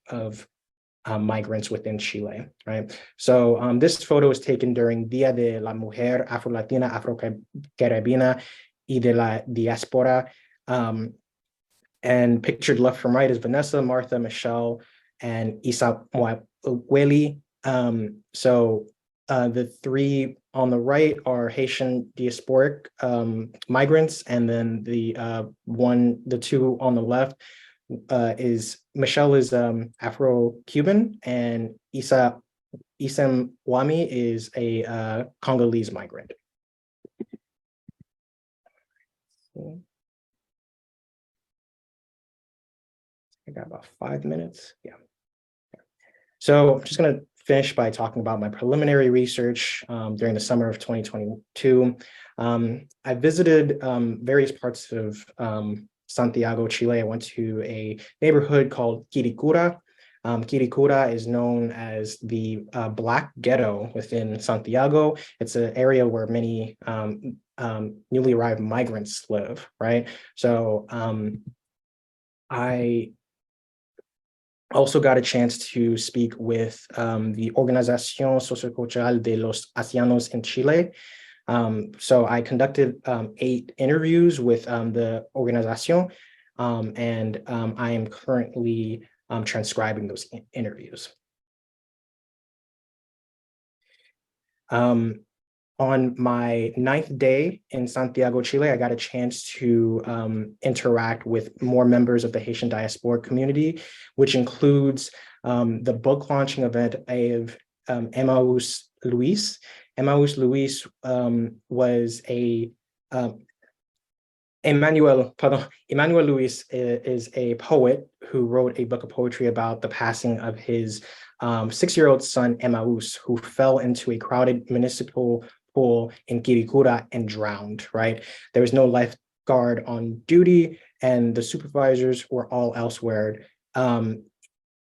migrants within Chile, right? So this photo was taken during Dia de la Mujer Afro-Latina, Afro-Caribina y de la Diaspora. And pictured left from right is Vanessa, Martha, Michelle, and Isa Mueli. So the three on the right are Haitian diasporic migrants, and then the two on the left is Michelle is Afro-Cuban, and Isam Wami is a Congolese migrant. I got about 5 minutes. Yeah. So I'm just going to finish by talking about my preliminary research during the summer of 2022. I visited various parts of Santiago, Chile. I went to a neighborhood called Quiricura. Quiricura is known as the Black ghetto within Santiago. It's an area where many newly arrived migrants live, right? So I also got a chance to speak with the Organización Sociocultural de los Haitianos in Chile. So I conducted 8 interviews with the Organización, and I am currently transcribing those interviews. On my 9th day in Santiago, Chile, I got a chance to interact with more members of the Haitian diaspora community, which includes the book launching event of Emmaus Luis. Emmaus Luis was Emmanuel Luis is a poet who wrote a book of poetry about the passing of his 6-year-old son, Emmaus, who fell into a crowded municipal pool in Quiricura and drowned, right? There was no lifeguard on duty, and the supervisors were all elsewhere.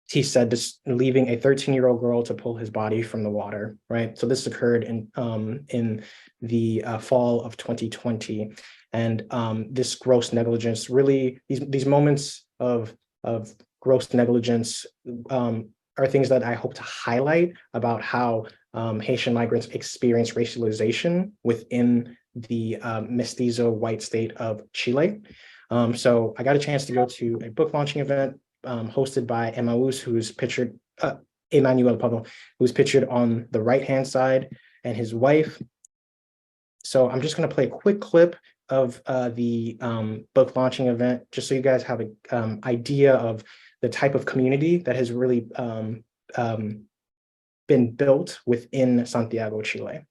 He said, just leaving a 13-year-old girl to pull his body from the water, right? So this occurred in the fall of 2020. And this gross negligence, really, these moments of gross negligence are things that I hope to highlight about how Haitian migrants experience racialization within the mestizo white state of Chile. So I got a chance to go to a book launching event hosted by Emmaus, who's pictured, Emmanuel, pardon, who's pictured on the right-hand side, and his wife. So I'm just going to play a quick clip of the book launching event, just so you guys have an idea of the type of community that has really been built within Santiago, Chile.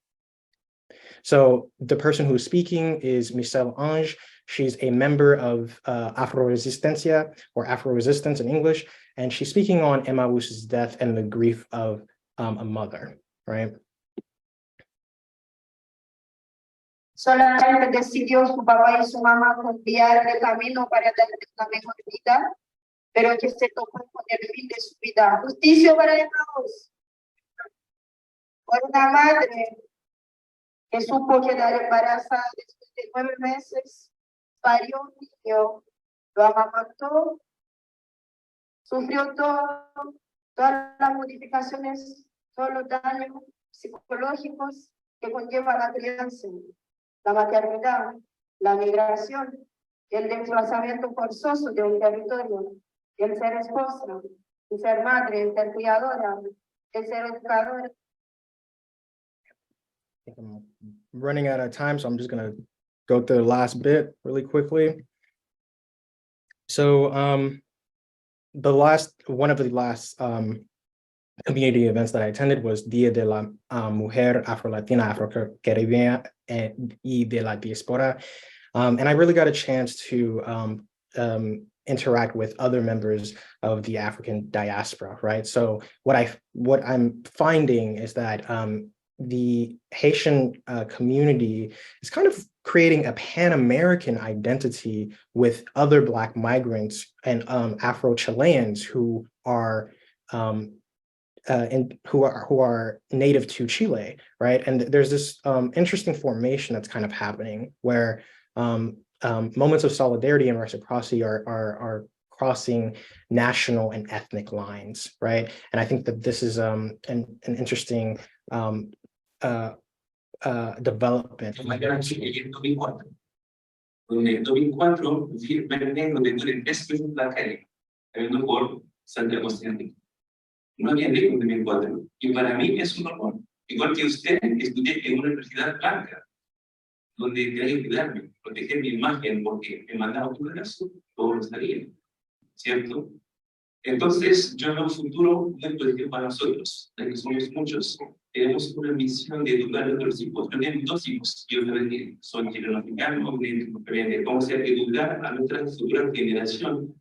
So the person who's speaking is Michelle Ange. She's a member of Afro-Resistencia, or Afro-Resistance in English, and she's speaking on Emmaus's death and the grief of a mother, right? Solamente decidió su papá y su mamá enviarle camino para darle una mejor vida, pero que se topó con el fin de su vida. Justicia para Emmaus. Por una madre que supo quedar embarazada después de 9 meses, parió un niño, lo amamantó, sufrió todas las modificaciones, todos los daños psicológicos que conlleva la crianza, la maternidad, la migración, el desplazamiento forzoso de un territorio, el ser esposa, el ser madre, el ser criadora, el ser educadora. I'm running out of time, so I'm just going to go through the last bit really quickly. So one of the last community events that I attended was Dia de la Mujer Afro-Latina, Afro-Caribbean y de la Diaspora. And I really got a chance to interact with other members of the African diaspora, right? So what I'm finding is that the Haitian community is kind of creating a Pan-American identity with other Black migrants and Afro-Chileans who are who are native to Chile, right? And there's this interesting formation that's kind of happening where moments of solidarity and reciprocity are crossing national and ethnic lines, right? And I think that this is an interesting development. Donde 2004 firmemente donde tú eres la calle, habiendo por Santiago Centro. No había ley en 2004. Y para mí es un honor. Igual que usted, estudié en una universidad blanca, donde tenía que cuidarme, proteger mi imagen, porque me mandaba todo el asunto, todo lo estaría, ¿cierto? Entonces, yo veo un futuro muy positivo para nosotros, ya que somos muchos. Tenemos una misión de educar a nuestros hijos. Yo tengo 2 hijos, yo soy chileno-africano, vamos a educar a nuestra futura generación.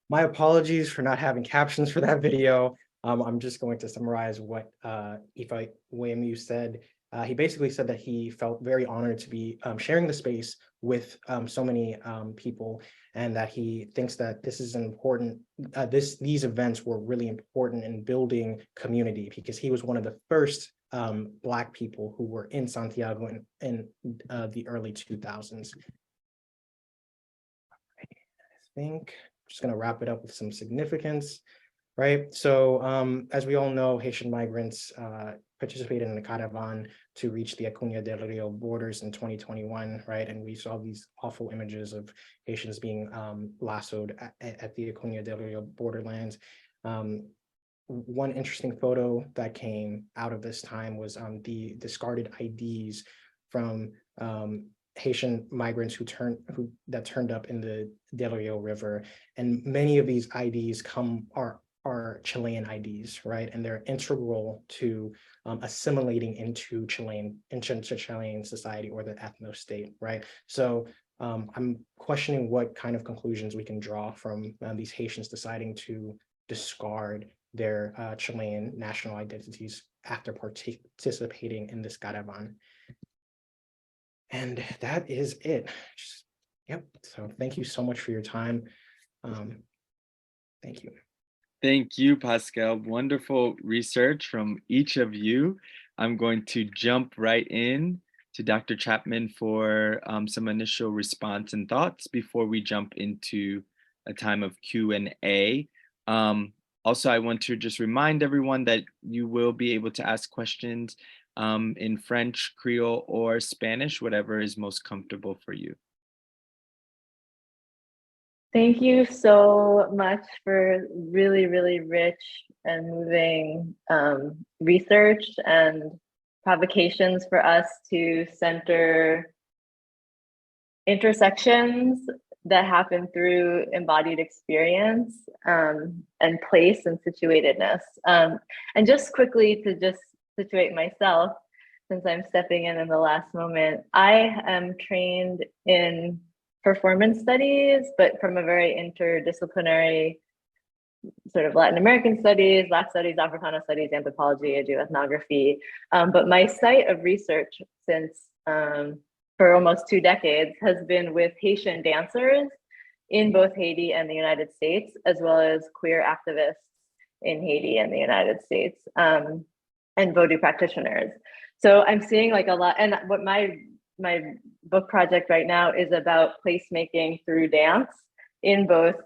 My apologies for not having captions for that video. I'm just going to summarize what Ifa Wemu said. He basically said that he felt very honored to be sharing the space with so many people, and that he thinks that this is an important, these events were really important in building community, because he was one of the first Black people who were in Santiago in the early 2000s. I think I'm just going to wrap it up with some significance. Right. So as we all know, Haitian migrants participated in the caravan to reach the Acuña del Rio borders in 2021. Right. And we saw these awful images of Haitians being lassoed at the Acuña del Rio borderlands. One interesting photo that came out of this time was the discarded IDs from Haitian migrants that turned up in the Del Rio River. And many of these IDs are Chilean IDs, right? And they're integral to assimilating into Chilean society, or the ethno-state, right? So I'm questioning what kind of conclusions we can draw from these Haitians deciding to discard their Chilean national identities after participating in this caravan. And that is it. Yep. So thank you so much for your time. Thank you. Thank you, Pascal. Wonderful research from each of you. I'm going to jump right in to Dr. Chapman for some initial response and thoughts before we jump into a time of Q&A. Also, I want to just remind everyone that you will be able to ask questions in French, Creole, or Spanish, whatever is most comfortable for you. Thank you so much for really, really rich and moving research and provocations for us to center intersections that happen through embodied experience and place and situatedness. And just quickly to just situate myself, since I'm stepping in the last moment, I am trained in performance studies, but from a very interdisciplinary sort of Latin American studies, Black studies, Africana studies, anthropology, I do ethnography. But my site of research since for almost 2 decades has been with Haitian dancers in both Haiti and the United States, as well as queer activists in Haiti and the United States, and Vodou practitioners. So I'm seeing like a lot, and what my book project right now is about placemaking through dance in both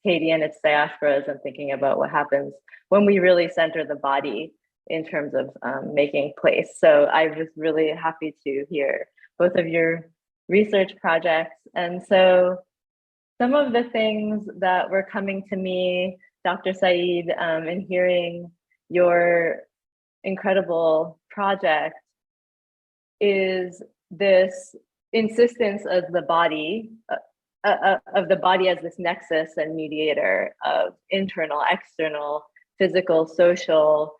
Haiti and its diasporas, and thinking about what happens when we really center the body in terms of making place. So I was really happy to hear both of your research projects. And so some of the things that were coming to me, Dr. Said, in hearing your incredible project is this insistence of the body, as this nexus and mediator of internal, external, physical, social,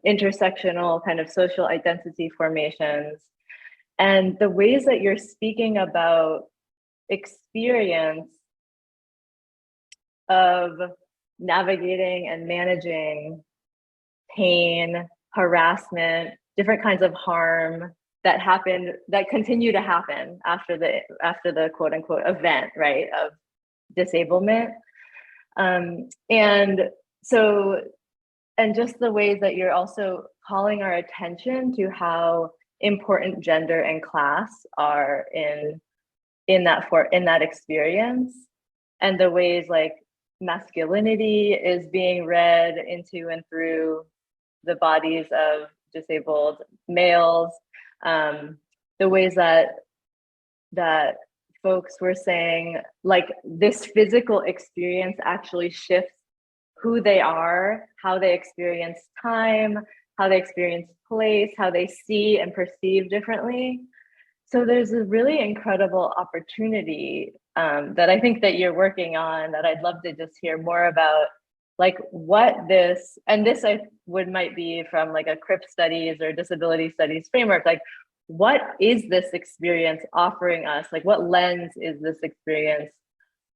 intersectional kind of social identity formations, and the ways that you're speaking about experience of navigating and managing pain, harassment, different kinds of harm that happened, that continue to happen after the quote unquote event, right, of disablement. And so, and just the ways that you're also calling our attention to how important gender and class are in that experience, and the ways like masculinity is being read into and through the bodies of disabled males, the ways that folks were saying like this physical experience actually shifts who they are, how they experience time, how they experience place, how they see and perceive differently. So there's a really incredible opportunity that I think that you're working on that I'd love to just hear more about, like what this, and this might be from like a CRIP studies or disability studies framework, like what is this experience offering us? Like what lens is this experience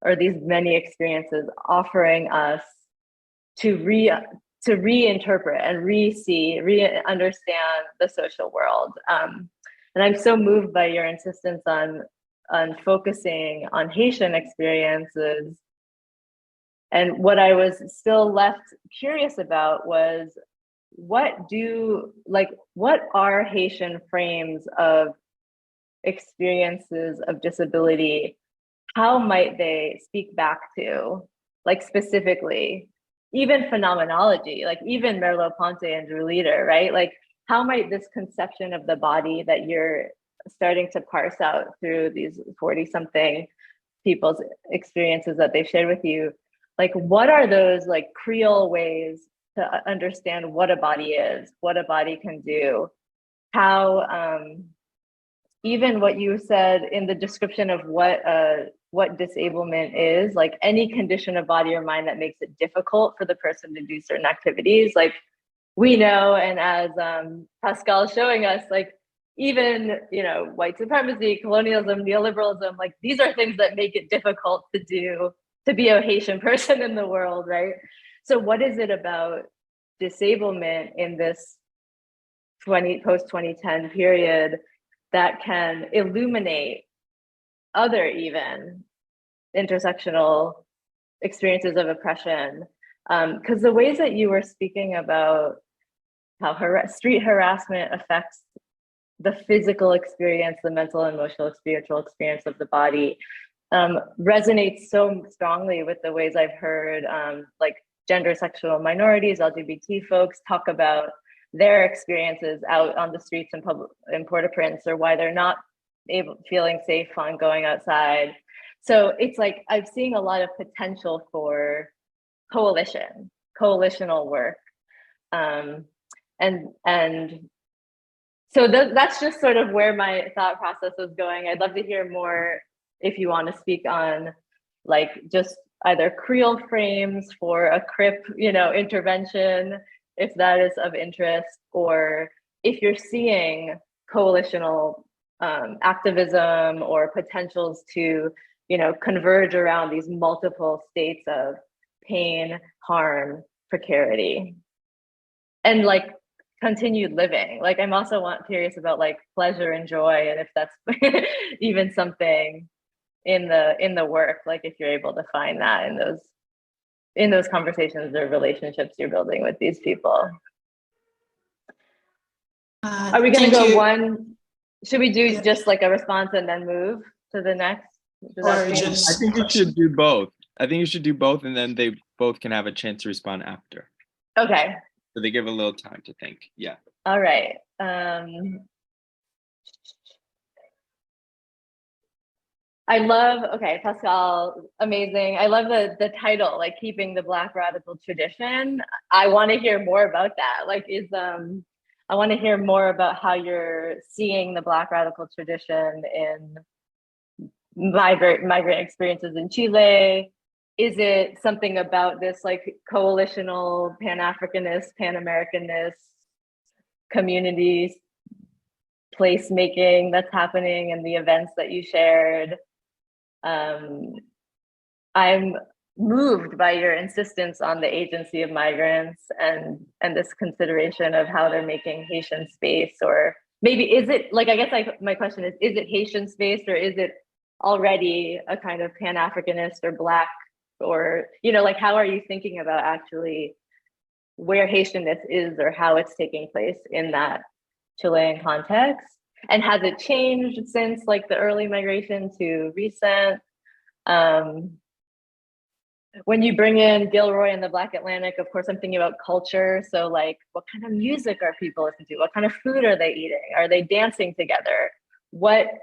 or these many experiences offering us to reinterpret and understand the social world? And I'm so moved by your insistence on focusing on Haitian experiences. And what I was still left curious about was what are Haitian frames of experiences of disability? How might they speak back to, like specifically, even phenomenology, like even Merleau-Ponty and Drew Leder, right? Like how might this conception of the body that you're starting to parse out through these 40-something people's experiences that they've shared with you, like what are those like Creole ways to understand what a body is, what a body can do, how even what you said in the description of what disablement is, like any condition of body or mind that makes it difficult for the person to do certain activities. Like we know, and as Pascal is showing us, like even, white supremacy, colonialism, neoliberalism, like these are things that make it difficult to be a Haitian person in the world, right? So what is it about disablement in this post-2010 period that can illuminate other even intersectional experiences of oppression? Because the ways that you were speaking about how street harassment affects the physical experience, the mental, emotional, spiritual experience of the body resonates so strongly with the ways I've heard like gender sexual minorities, LGBT folks talk about their experiences out on the streets in Port-au-Prince, or why they're not feeling safe on going outside. So it's like I'm seeing a lot of potential for coalitional work. And so that's just sort of where my thought process was going. I'd love to hear more if you want to speak on like just either Creole frames for a CRIP, intervention, if that is of interest, or if you're seeing coalitional activism or potentials to, converge around these multiple states of pain, harm, precarity, and like continued living. Like I'm also curious about like pleasure and joy, and if that's even something in the work, like if you're able to find that in those conversations or relationships you're building with these people. Are we going to go one? Should we do just like a response and then move to the next? I think you should do both. And then they both can have a chance to respond after. Okay. So they give a little time to think. Yeah. All right. Pascal, amazing. I love the title, like keeping the Black radical tradition. I want to hear more about that. I want to hear more about how you're seeing the Black radical tradition in migrant experiences in Chile. Is it something about this like coalitional Pan-Africanist, Pan-Americanist communities placemaking that's happening and the events that you shared? I'm moved by your insistence on the agency of migrants and this consideration of how they're making Haitian space, or maybe is it like, I guess my question is it Haitian space, or is it already a kind of Pan-Africanist or Black, or, like how are you thinking about actually where Haitianness is or how it's taking place in that Chilean context? And has it changed since like the early migration to recent? When you bring in Gilroy and the Black Atlantic, of course, I'm thinking about culture. So like, what kind of music are people listening to? What kind of food are they eating? Are they dancing together?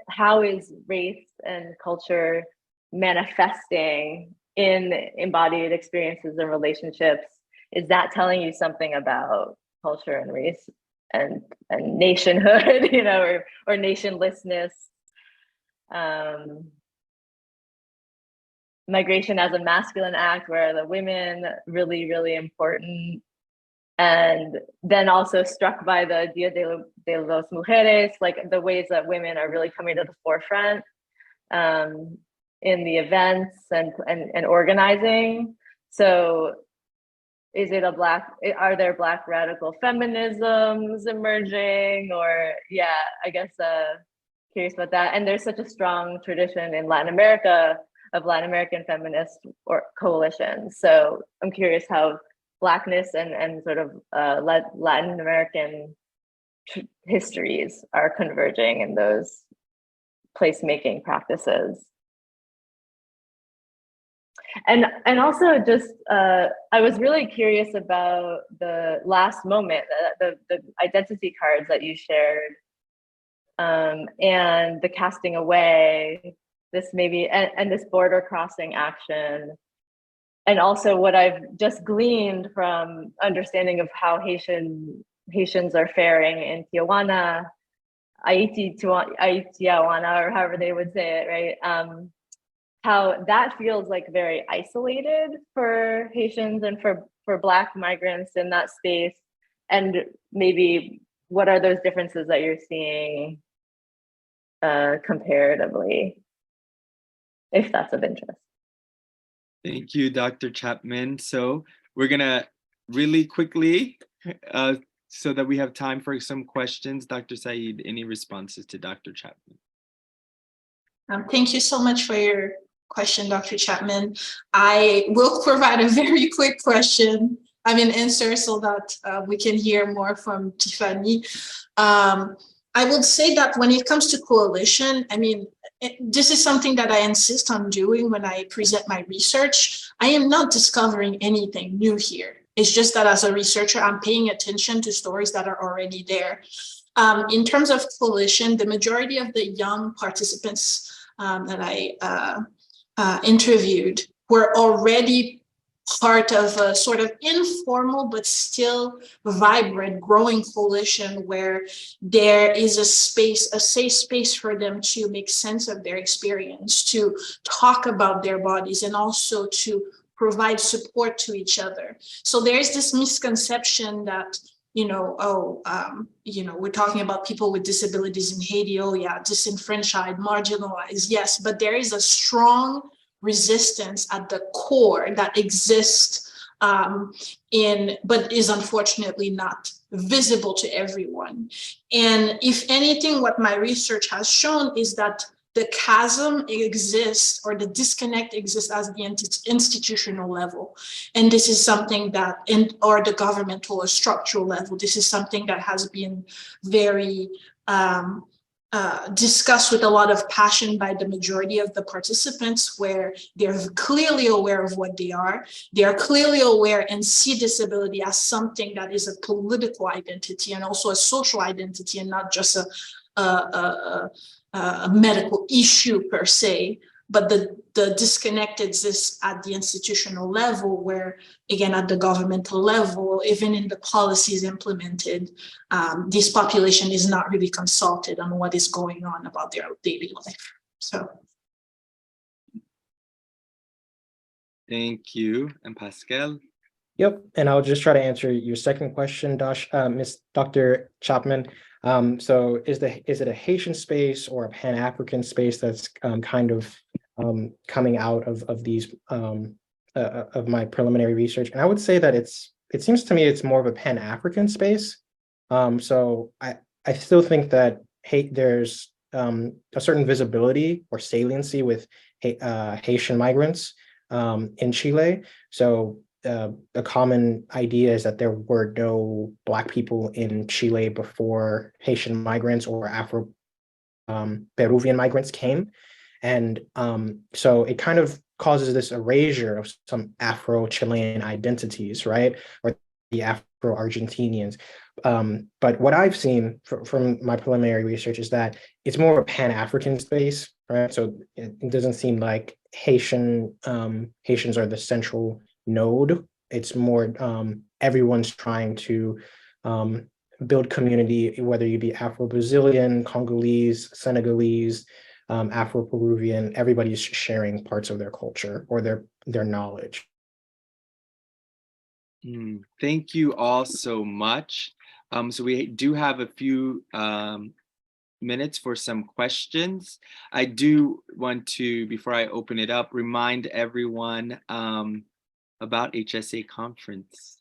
How is race and culture manifesting in embodied experiences and relationships? Is that telling you something about culture and race and nationhood, or nationlessness? Migration as a masculine act, where the women really, really important. And then also struck by the Dia de las Mujeres, like the ways that women are really coming to the forefront in the events and organizing. So is it are there Black radical feminisms emerging, or I guess curious about that. And there's such a strong tradition in Latin America of Latin American feminist or coalitions. So I'm curious how Blackness and sort of Latin American histories are converging in those placemaking practices. And also just, I was really curious about the last moment, the identity cards that you shared, and the casting away, this maybe, and this border crossing action. And also what I've just gleaned from understanding of how Haitians are faring in Tijuana, Tijuana, or however they would say it, right? How that feels like very isolated for Haitians and for Black migrants in that space. And maybe what are those differences that you're seeing comparatively, if that's of interest? Thank you, Dr. Chapman. So we're gonna really quickly, so that we have time for some questions. Dr. Said, any responses to Dr. Chapman? Thank you so much for your question, Dr. Chapman. I will provide a very quick answer so that we can hear more from Tiffany. I would say that when it comes to coalition, this is something that I insist on doing when I present my research. I am not discovering anything new here. It's just that as a researcher, I'm paying attention to stories that are already there. In terms of coalition, the majority of the young participants that I interviewed were already part of a sort of informal but still vibrant, growing coalition where there is a space, a safe space for them to make sense of their experience, to talk about their bodies, and also to provide support to each other. So there's this misconception that, we're talking about people with disabilities in Haiti. Oh yeah, disenfranchised, marginalized, yes, but there is a strong resistance at the core that exists but is unfortunately not visible to everyone. And if anything, what my research has shown is that the chasm exists, or the disconnect exists at the institutional level. And this is something that, or the governmental or structural level, this is something that has been very discussed with a lot of passion by the majority of the participants, where they're clearly aware of what they are. They are clearly aware and see disability as something that is a political identity and also a social identity, and not just a medical issue per se. But the disconnect exists at the institutional level, where, again, at the governmental level, even in the policies implemented, this population is not really consulted on what is going on about their daily life. So. Thank you. And Pascal? Yep, and I'll just try to answer your second question, Miss Dr. Chapman. So is it a Haitian space or a Pan-African space that's kind of coming out of these of my preliminary research? And I would say that it seems to me it's more of a Pan-African space. So I still think that there's a certain visibility or saliency with Haitian migrants in Chile. So a common idea is that there were no Black people in Chile before Haitian migrants or Peruvian migrants came. And so it kind of causes this erasure of some Afro-Chilean identities, right? Or the Afro-Argentinians. But what I've seen from my preliminary research is that it's more a Pan-African space, right? So it doesn't seem like Haitians are the central node. It's more everyone's trying to build community, whether you be Afro-Brazilian, Congolese, Senegalese, Afro-Peruvian, everybody's sharing parts of their culture or their knowledge. Thank you all so much. So we do have a few minutes for some questions. I do want to, before I open it up, remind everyone about HSA conference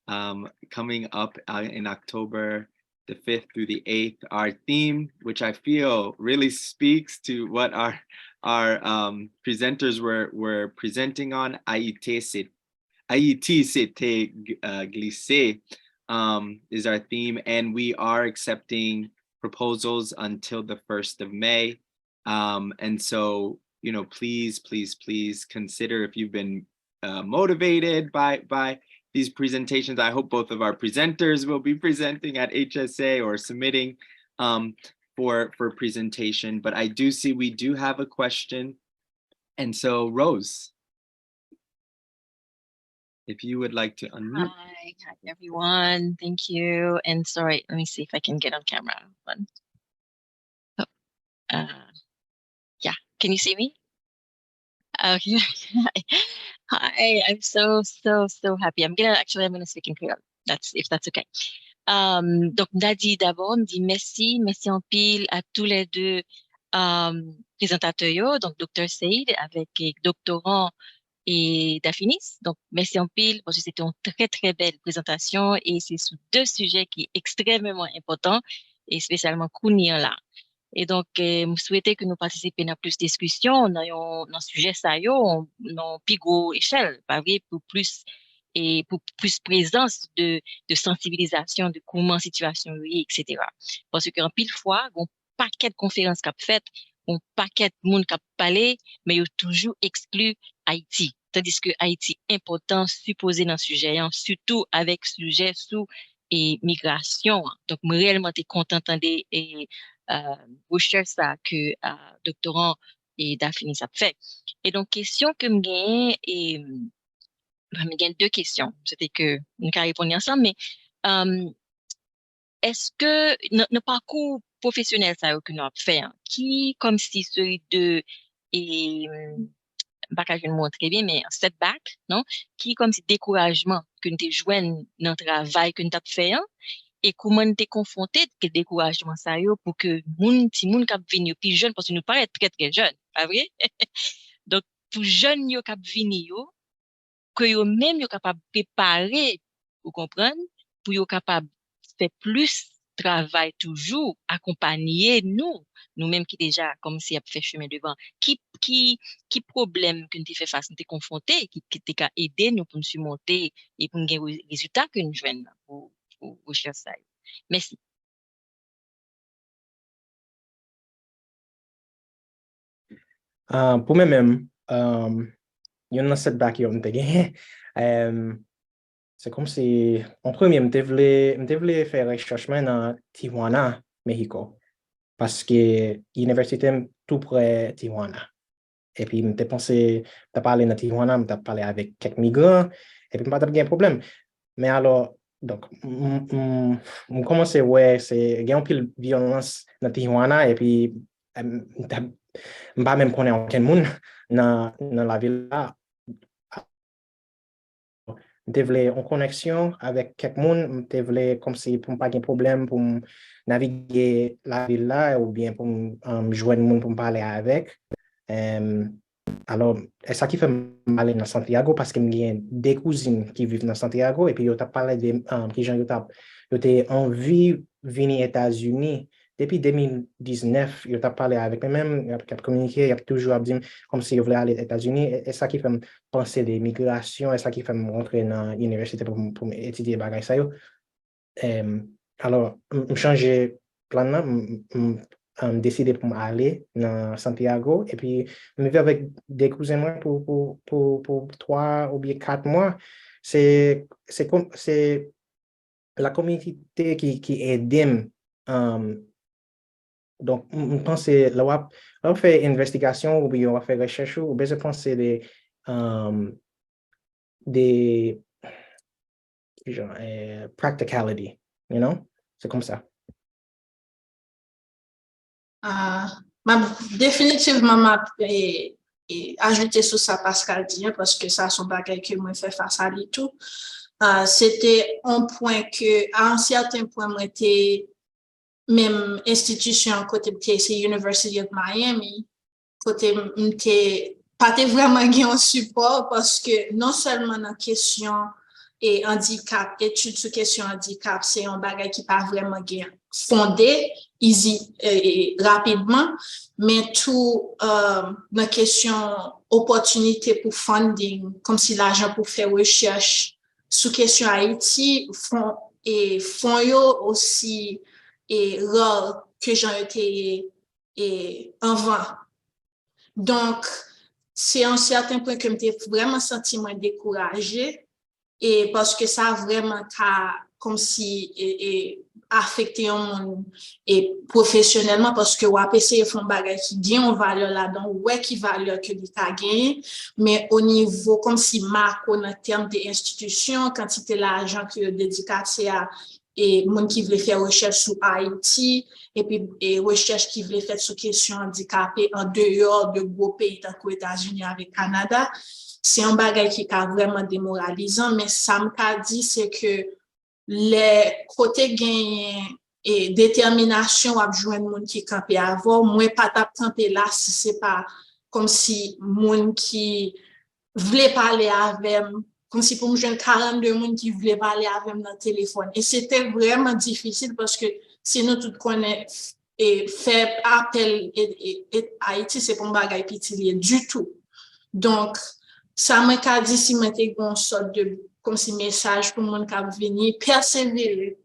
coming up in October the 5th through the 8th. Our theme, which I feel really speaks to what our presenters were presenting on, Haiti, c'était glissé, is our theme, and we are accepting proposals until the 1st of May. And so, please consider, if you've been motivated by these presentations. I hope both of our presenters will be presenting at HSA or submitting for presentation. But I do see we do have a question. And so, Rose, if you would like to unmute. Hi everyone. Thank you. And sorry, let me see if I can get on camera. Yeah, can you see me? Okay. Hi, I'm so happy. I'm gonna speak in Creole. If that's okay. Donc Nadi d'abord me dit merci en pile à tous les deux présentateurs, donc Dr. Seide avec doctorant et Dafinis. Donc merci en pile parce que c'était une très belle présentation et c'est sur deux sujets qui est extrêmement important et spécialement Kounir là. Et donc, je souhaitais que nous participions à plus de discussions dans un sujet ça, dans plus gros échelle, pas vrai, pour plus présence de sensibilisation de comment situation est, etc. Parce qu'en pile fois, un paquet de conférences qu'a fait, un paquet de monde qu'a parlé, mais il a toujours exclu Haïti. Tandis que Haïti important supposé dans le sujet, surtout avec sujet sous et migration. Donc, réellement, t'es content d'entendre recherche ça que doctorant et Dafinis a fait. Et donc, question que me gagne, et me gagne deux questions. C'était que nous allons répondre ensemble, mais est-ce que le parcours professionnel ça que nous avons fait, hein, qui comme si celui de et pas je le montre très bien, mais un setback, non, qui comme si découragement que nous joignent dans le travail que nous avons fait, hein, et comment nous t'es confronté que découragement ça yo pour que si moun k'ap vini yo plus jeune parce que nous paraît très très jeune, pas vrai? Donc pour jeunes yo k'ap vini yo que yo même yo capable préparer, vous comprenez, pour yo capable faire plus travail toujours, accompagner nous-mêmes qui déjà comme si a fait chemin devant, qui problème que nous fait face, nous t'es confronté, qui t'es qu'à aider nous pour nous surmonter et pour nous gagner résultat que nous joignons pour recherche ça. Merci. Pour moi-même, il y a un setback yo m'te gagné. C'est comme si, en premier, je voulais faire recherche dans Tijuana, Mexico, parce que l'université est tout près de Tijuana. Et puis, je pensé, je parlé dans Tijuana, je parlé avec quelques migrants, et puis, je n'ai pas de problème. Mais alors, donc, je commençais, ouais, c'est, il y a un peu de violence dans Tijuana, et puis, je ne sais pas même connaître aucun monde dans la ville là. Je voulais en connexion avec quelqu'un, je voulais comme si pour ne pas avoir de problème pour naviguer la ville là ou bien pour joindre monde pour me parler avec. Alors, c'est ça qui fait mal dans Santiago parce que j'ai des cousines qui vivent dans Santiago et puis ils ont parlé de qui gens ils ont envie de venir aux États-Unis. Depuis 2019, ils ont parlé avec eux-mêmes, ils ont communiqué, ils ont toujours dit comme s'ils voulaient aller aux États-Unis. Et ça qui fait me penser des migrations, et ça qui fait me rentrer dans l'université pour étudier les bagages. Alors, je change plan, décidé pour aller dans Santiago et puis je me vais avec des cousins moi pour 3 ou bien 4 mois. C'est la communauté qui aide. Donc, je pense que là, on fait investigation ou bien on va faire recherche ou bien je pense que des genre, practicality, you know? C'est comme ça. Définitivement, ajouter sur ça Pascal dit, parce que ça, son bagage que moi fait face à lui tout. C'était un point que, à un certain point, moi, était même institution côté de c'est University of Miami, côté m'était pas vraiment un support parce que non seulement dans question et handicap, études sur question handicap, c'est un bagage qui pas vraiment fondé easy et rapidement, mais tout dans question opportunité pour funding, comme si l'argent pour faire recherche sous question Haïti font yo aussi et rôle que j'ai été avant. Donc, c'est un certain point que je me suis vraiment senti moins découragée et parce que ça a vraiment comme si affecté un monde et professionnellement parce que WAPC font bagage qui gagne en valeur là-dedans, ouais qui valeur que l'État gagne, mais au niveau comme si macro en termes d'institutions, quantité l'argent que dédicace à et monde qui voulait faire recherche sur Haïti et puis recherche qui voulait faire sur question handicapée en dehors de gros pays tels que les États-Unis avec Canada, c'est un bagage qui est vraiment démoralisant, mais ça m'a dit c'est que les côtés gagnent et détermination à joindre monde qui campé avant, moi pas camper là si c'est pas comme si monde qui voulait parler avec comme si pour me joindre 42 monde qui voulait parler avec dans le téléphone et c'était vraiment difficile parce que sinon tout connaît et faire appel et Haïti c'est pas un bagage petit du tout. Donc ça m'a dit si m'était une sorte de comme si message pour monde qui venir persévérer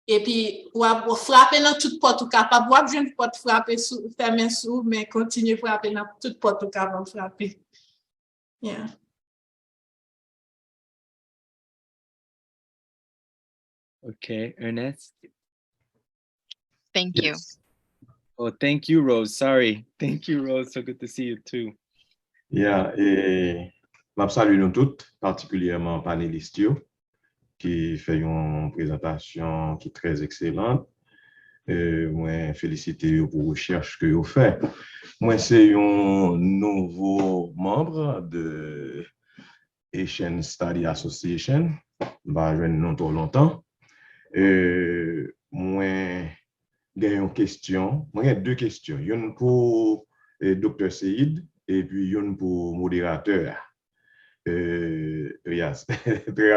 et puis ou frapper dans toute porte ou capable ou jeune porte frapper sous fermer sous mais continuer frapper dans toute porte ou capable frapper. Yeah. Okay, Ernest. Thank you. Oh, thank you, Rose. Sorry. Thank you, Rose. So good to see you too. Yeah, et je salue nous toutes, particulièrement panélistes qui fait une présentation qui est très excellente. Moi, féliciter pour la recherche que vous faites. Moi, c'est un nouveau membre de Haitian Study Association. Je vais non trop longtemps. Moi, j'ai une question. Moi, j'ai deux questions. Une pour Dr. Seide et puis une pour modérateur. Yes.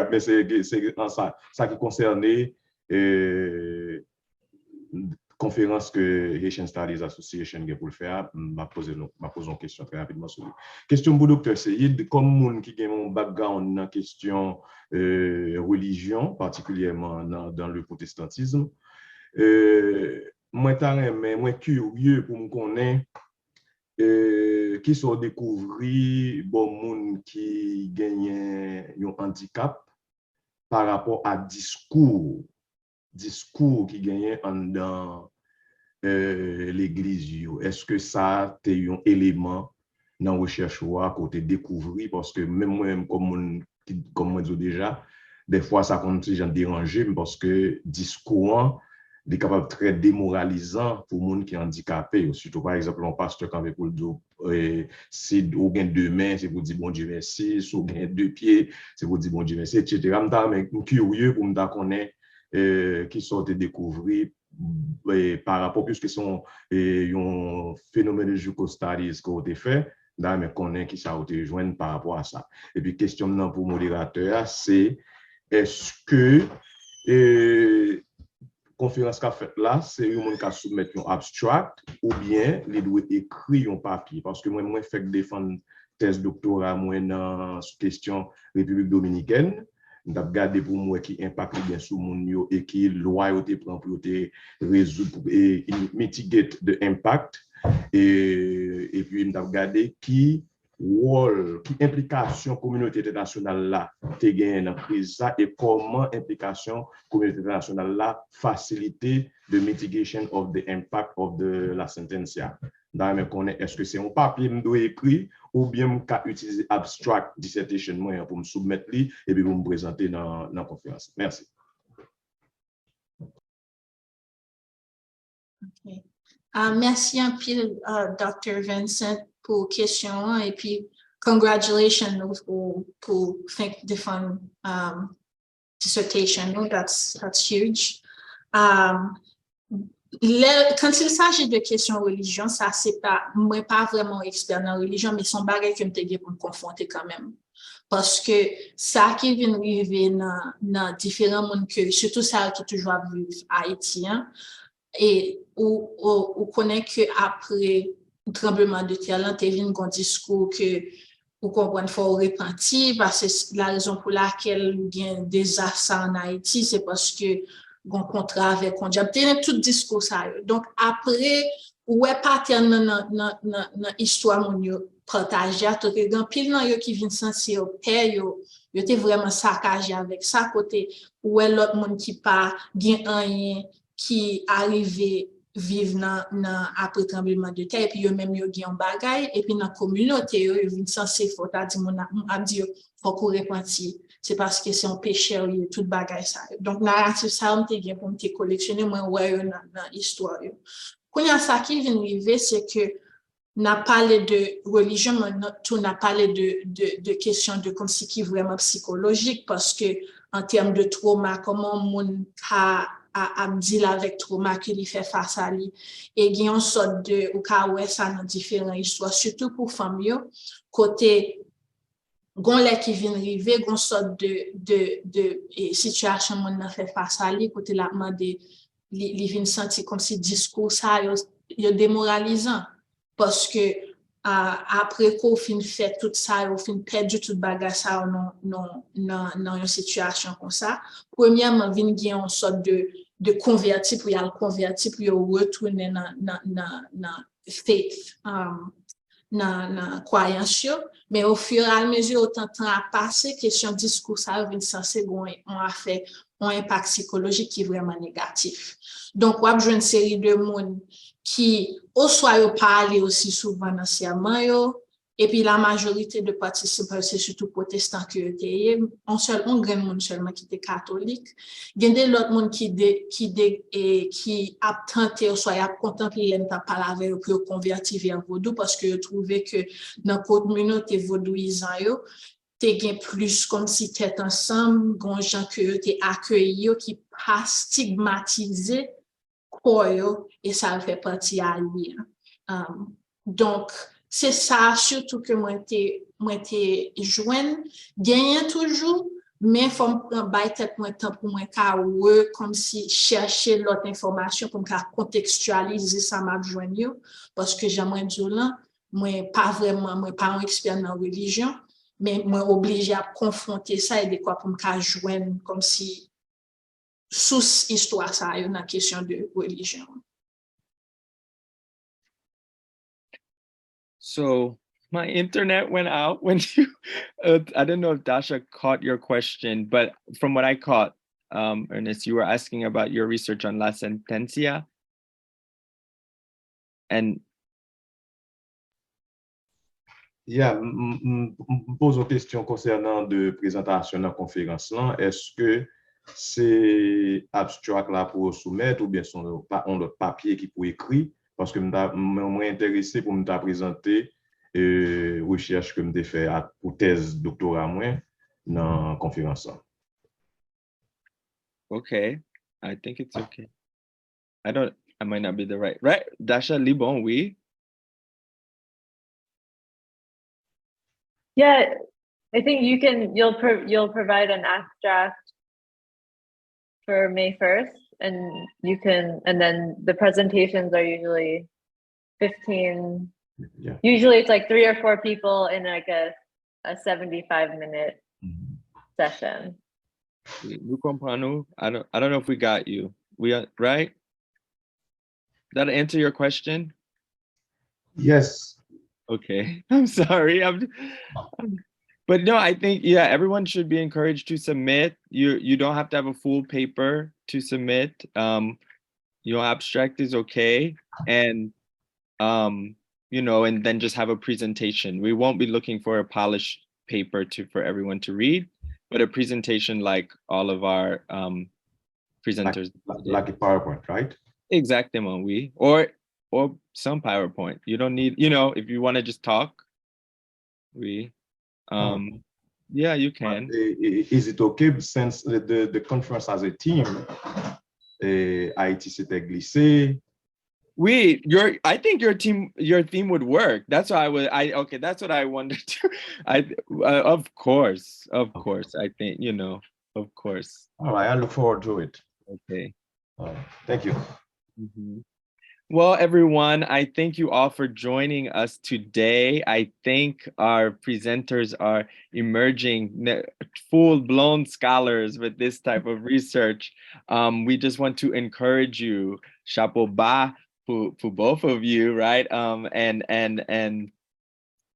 Mais c'est ça qui concerne conférence que Haitian Studies Association a pour le faire. Je pose une question très rapidement sur lui. Question pour Dr. Seide, comme moun qui a un background dans la question religion, particulièrement dans le protestantisme, moi curieux pour me connaître qui sont découvrir bon monde qui gagne un handicap par rapport à discours qui gagne dans l'église. Est-ce que ça c'est un élément dans recherche ou à côté découvrir parce que même moi comme moi dis déjà des fois ça continue à déranger parce que discours est capable très démoralisant pour les gens qui sont handicapés. Surtout, par exemple, un pasteur qui pour dire si vous avez deux mains, c'est pour dire bon Dieu merci, si vous avez deux pieds, c'est pour dire bon Dieu merci, etc. Je suis curieux pour me connaître qui sont découvrir par rapport, puisque c'est un phénomène de studies qu'on a fait, je connais qui ça a été joint par rapport à ça. Et puis, question pour le modérateur, c'est est-ce que conférence qu'a fait là, c'est un monde qui a soumettre un abstract ou bien il doit écrire un papier parce que moi fait défendre thèse doctorat moi dans question République dominicaine, j'ai regardé pour moi qui impacte bien sur mon yo et qui loyauté prend pour résoudre et mitigate the impact et puis j'ai regardé qui rôle, qui implication communauté internationale là te gagne dans crise ça et comment implication communauté internationale là faciliter the mitigation of the impact of la sentence. Dans me connaît est-ce que c'est un papier me doit écrit ou bien me ca utiliser abstract dissertation moi pour me soumettre li et puis pour me présenter dans la conférence. Merci. Okay. Merci un peu, Dr. Vincent, pour question et puis congratulations pour défendre dissertation. No, that's huge. Quand il s'agit de questions religion, ça c'est pas, moi pas vraiment expert dans la religion, mais son bagage que me t'ai pour me confronter quand même. Parce que ça qui vient arriver dans différents mondes que, surtout ça qui toujours vivre haïtien, et on connaît que après le tremblement de terre, il y a un discours que vous comprenez faut repentir parce que la raison pour laquelle il y a des assassins en Haïti, c'est parce que on contrat avec on diable tout discours ça. Donc après ouais pattern dans histoire mon yo partager tout grand pile nan yo qui vient sentir père yo était vraiment saccagé avec ça côté ouais l'autre monde qui pas gain rien qui arrivé vivre dans après tremblement de terre et puis yo même yo gen bagay et puis dans communauté yo vinn censé faut ta dit mon a dit faut qu'on repentir c'est parce que c'est un péché yo tout bagay ça donc narratif ça on te gen pour me collectionner moi ouais dans histoire yo quand y a ça qui vient arriver c'est que n'a parlé de religion mais tout n'a parlé de questions de comme si qui vraiment psychologique parce que en termes de trauma comment mon à dire avec trauma qu'il fait face à lui et il y a une sorte de au cas où ça dans différentes histoires surtout pour famille côté gon là qui vient arriver gon sorte de situation mon a fait face à lui côté la demander il vient sentir comme si discours ça il démoralisant parce que après qu'on fin fait tout ça on fin perdu tout bagage ça non une situation comme ça premièrement vient gagner une sorte de convertir pour y aller convertir pour y retourner dans faith nan croyance yo, mais au fur et à mesure autant temps a passé, question discours ça vient censé on a fait un impact psychologique qui est vraiment négatif. Donc, on a une série de monde qui, au soit yo parlé aussi souvent dans serment yo, et puis la majorité de participants, c'est surtout protestants qui étaient, on grand monde seulement qui était catholique. Il y a d'autres monde qui a tenté, ou soit a contemplé l'entend parler avec pour convertir vers vaudou parce que trouvé que dans la communauté vaudouisant yo, t'es gain plus comme si t'es ensemble, gon gens que t'es accueilli qui pas stigmatisé quoi yo, et ça fait partie à lui. Donc c'est ça surtout que moi t'es joindre gagner toujours, mais faut me prendre tête moi temps pour moi comme si chercher l'autre information pour me contextualiser ça m'a joindre parce que j'aimerais dire là moi pas un expert dans religion, mais moi obligé à confronter ça et de quoi pour me joindre comme si sous histoire ça y a une question de religion. So my internet went out when you, I don't know if Dasha caught your question, but from what I caught, Ernest, you were asking about your research on La Sentencia. And Yeah, pose une question concernant de présentation dans la conférence là. Est-ce que c'est abstract là pour soumettre ou bien on le papier qui pour écrit? Parce que je intéressé pour me présenter recherche que je fait pour thèse doctorat moi dans la conférence là. Okay, I think it's okay. I might not be the right. Dasha, Libon, oui. Yeah, I think you'll provide an abstract for May 1st, and then the presentations are usually 15. Yeah. Usually it's like 3 or 4 people in like a 75-minute session. Nous comprenons. I don't know if we got you. We are right? That answer your question? Yes. Okay. I'm sorry. But no, I think everyone should be encouraged to submit. You don't have to have a full paper to submit. Your abstract is okay, and and then just have a presentation. We won't be looking for a polished paper for everyone to read, but a presentation like all of our presenters. Like a PowerPoint, right? Exactement, oui. Or some PowerPoint. You don't need, if you want to just talk, oui. Yeah, you can. Is it okay since the conference as a team, Haiti s'était glissé? Oui, I think your theme would work. That's why that's what I wanted to. Of course, I think, of course. All right, I look forward to it. Okay. Thank you. Well, everyone, I thank you all for joining us today. I think our presenters are emerging full-blown scholars with this type of research. We just want to encourage you, chapeau bas for both of you, right? And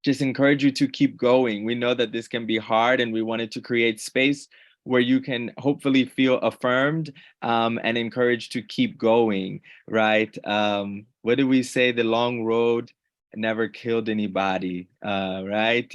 just encourage you to keep going. We know that this can be hard, and we wanted to create space where you can hopefully feel affirmed and encouraged to keep going, right? What do we say? The long road never killed anybody, right?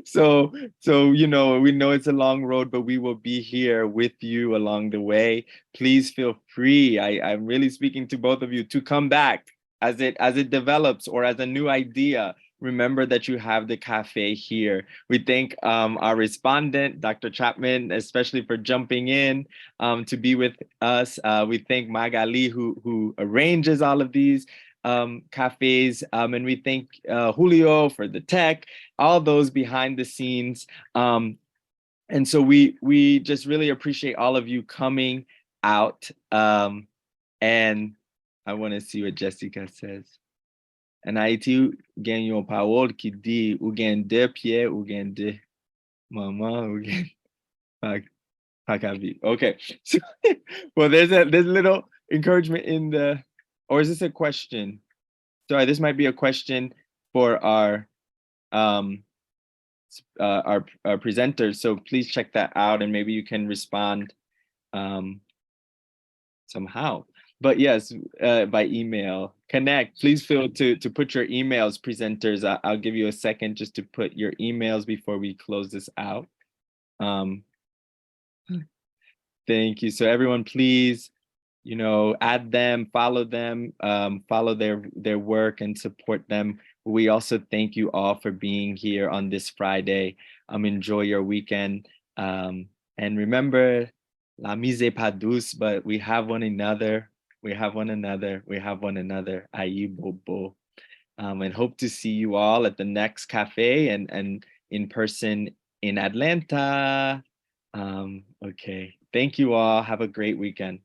So we know it's a long road, but we will be here with you along the way. Please feel free. I'm really speaking to both of you to come back as it develops or as a new idea. Remember that you have the cafe here. We thank our respondent, Dr. Chapman, especially for jumping in to be with us. We thank Magali, who arranges all of these cafes, and we thank Julio for the tech, all those behind the scenes. And so we just really appreciate all of you coming out. And I want to see what Jessica says. En Haïti, gen yon parole qui dit ou gen 2 pieds ou gen 2 maman ou gen pas qu'à vivre. Okay. So, well, there's a little encouragement in the, or is this a question? sorry, this might be a question for our presenters. So please check that out, and maybe you can respond somehow. But yes, by email. Connect. Please feel to put your emails, presenters. I'll give you a second just to put your emails before we close this out. Thank you. So everyone, please, you know, add them, follow their work and support them. We also thank you all for being here on this Friday. Enjoy your weekend. And remember, la mise est pas douce, but we have one another. We have one another. We have one another. Ayi bobo. And hope to see you all at the next cafe and in person in Atlanta. Okay. Thank you all. Have a great weekend.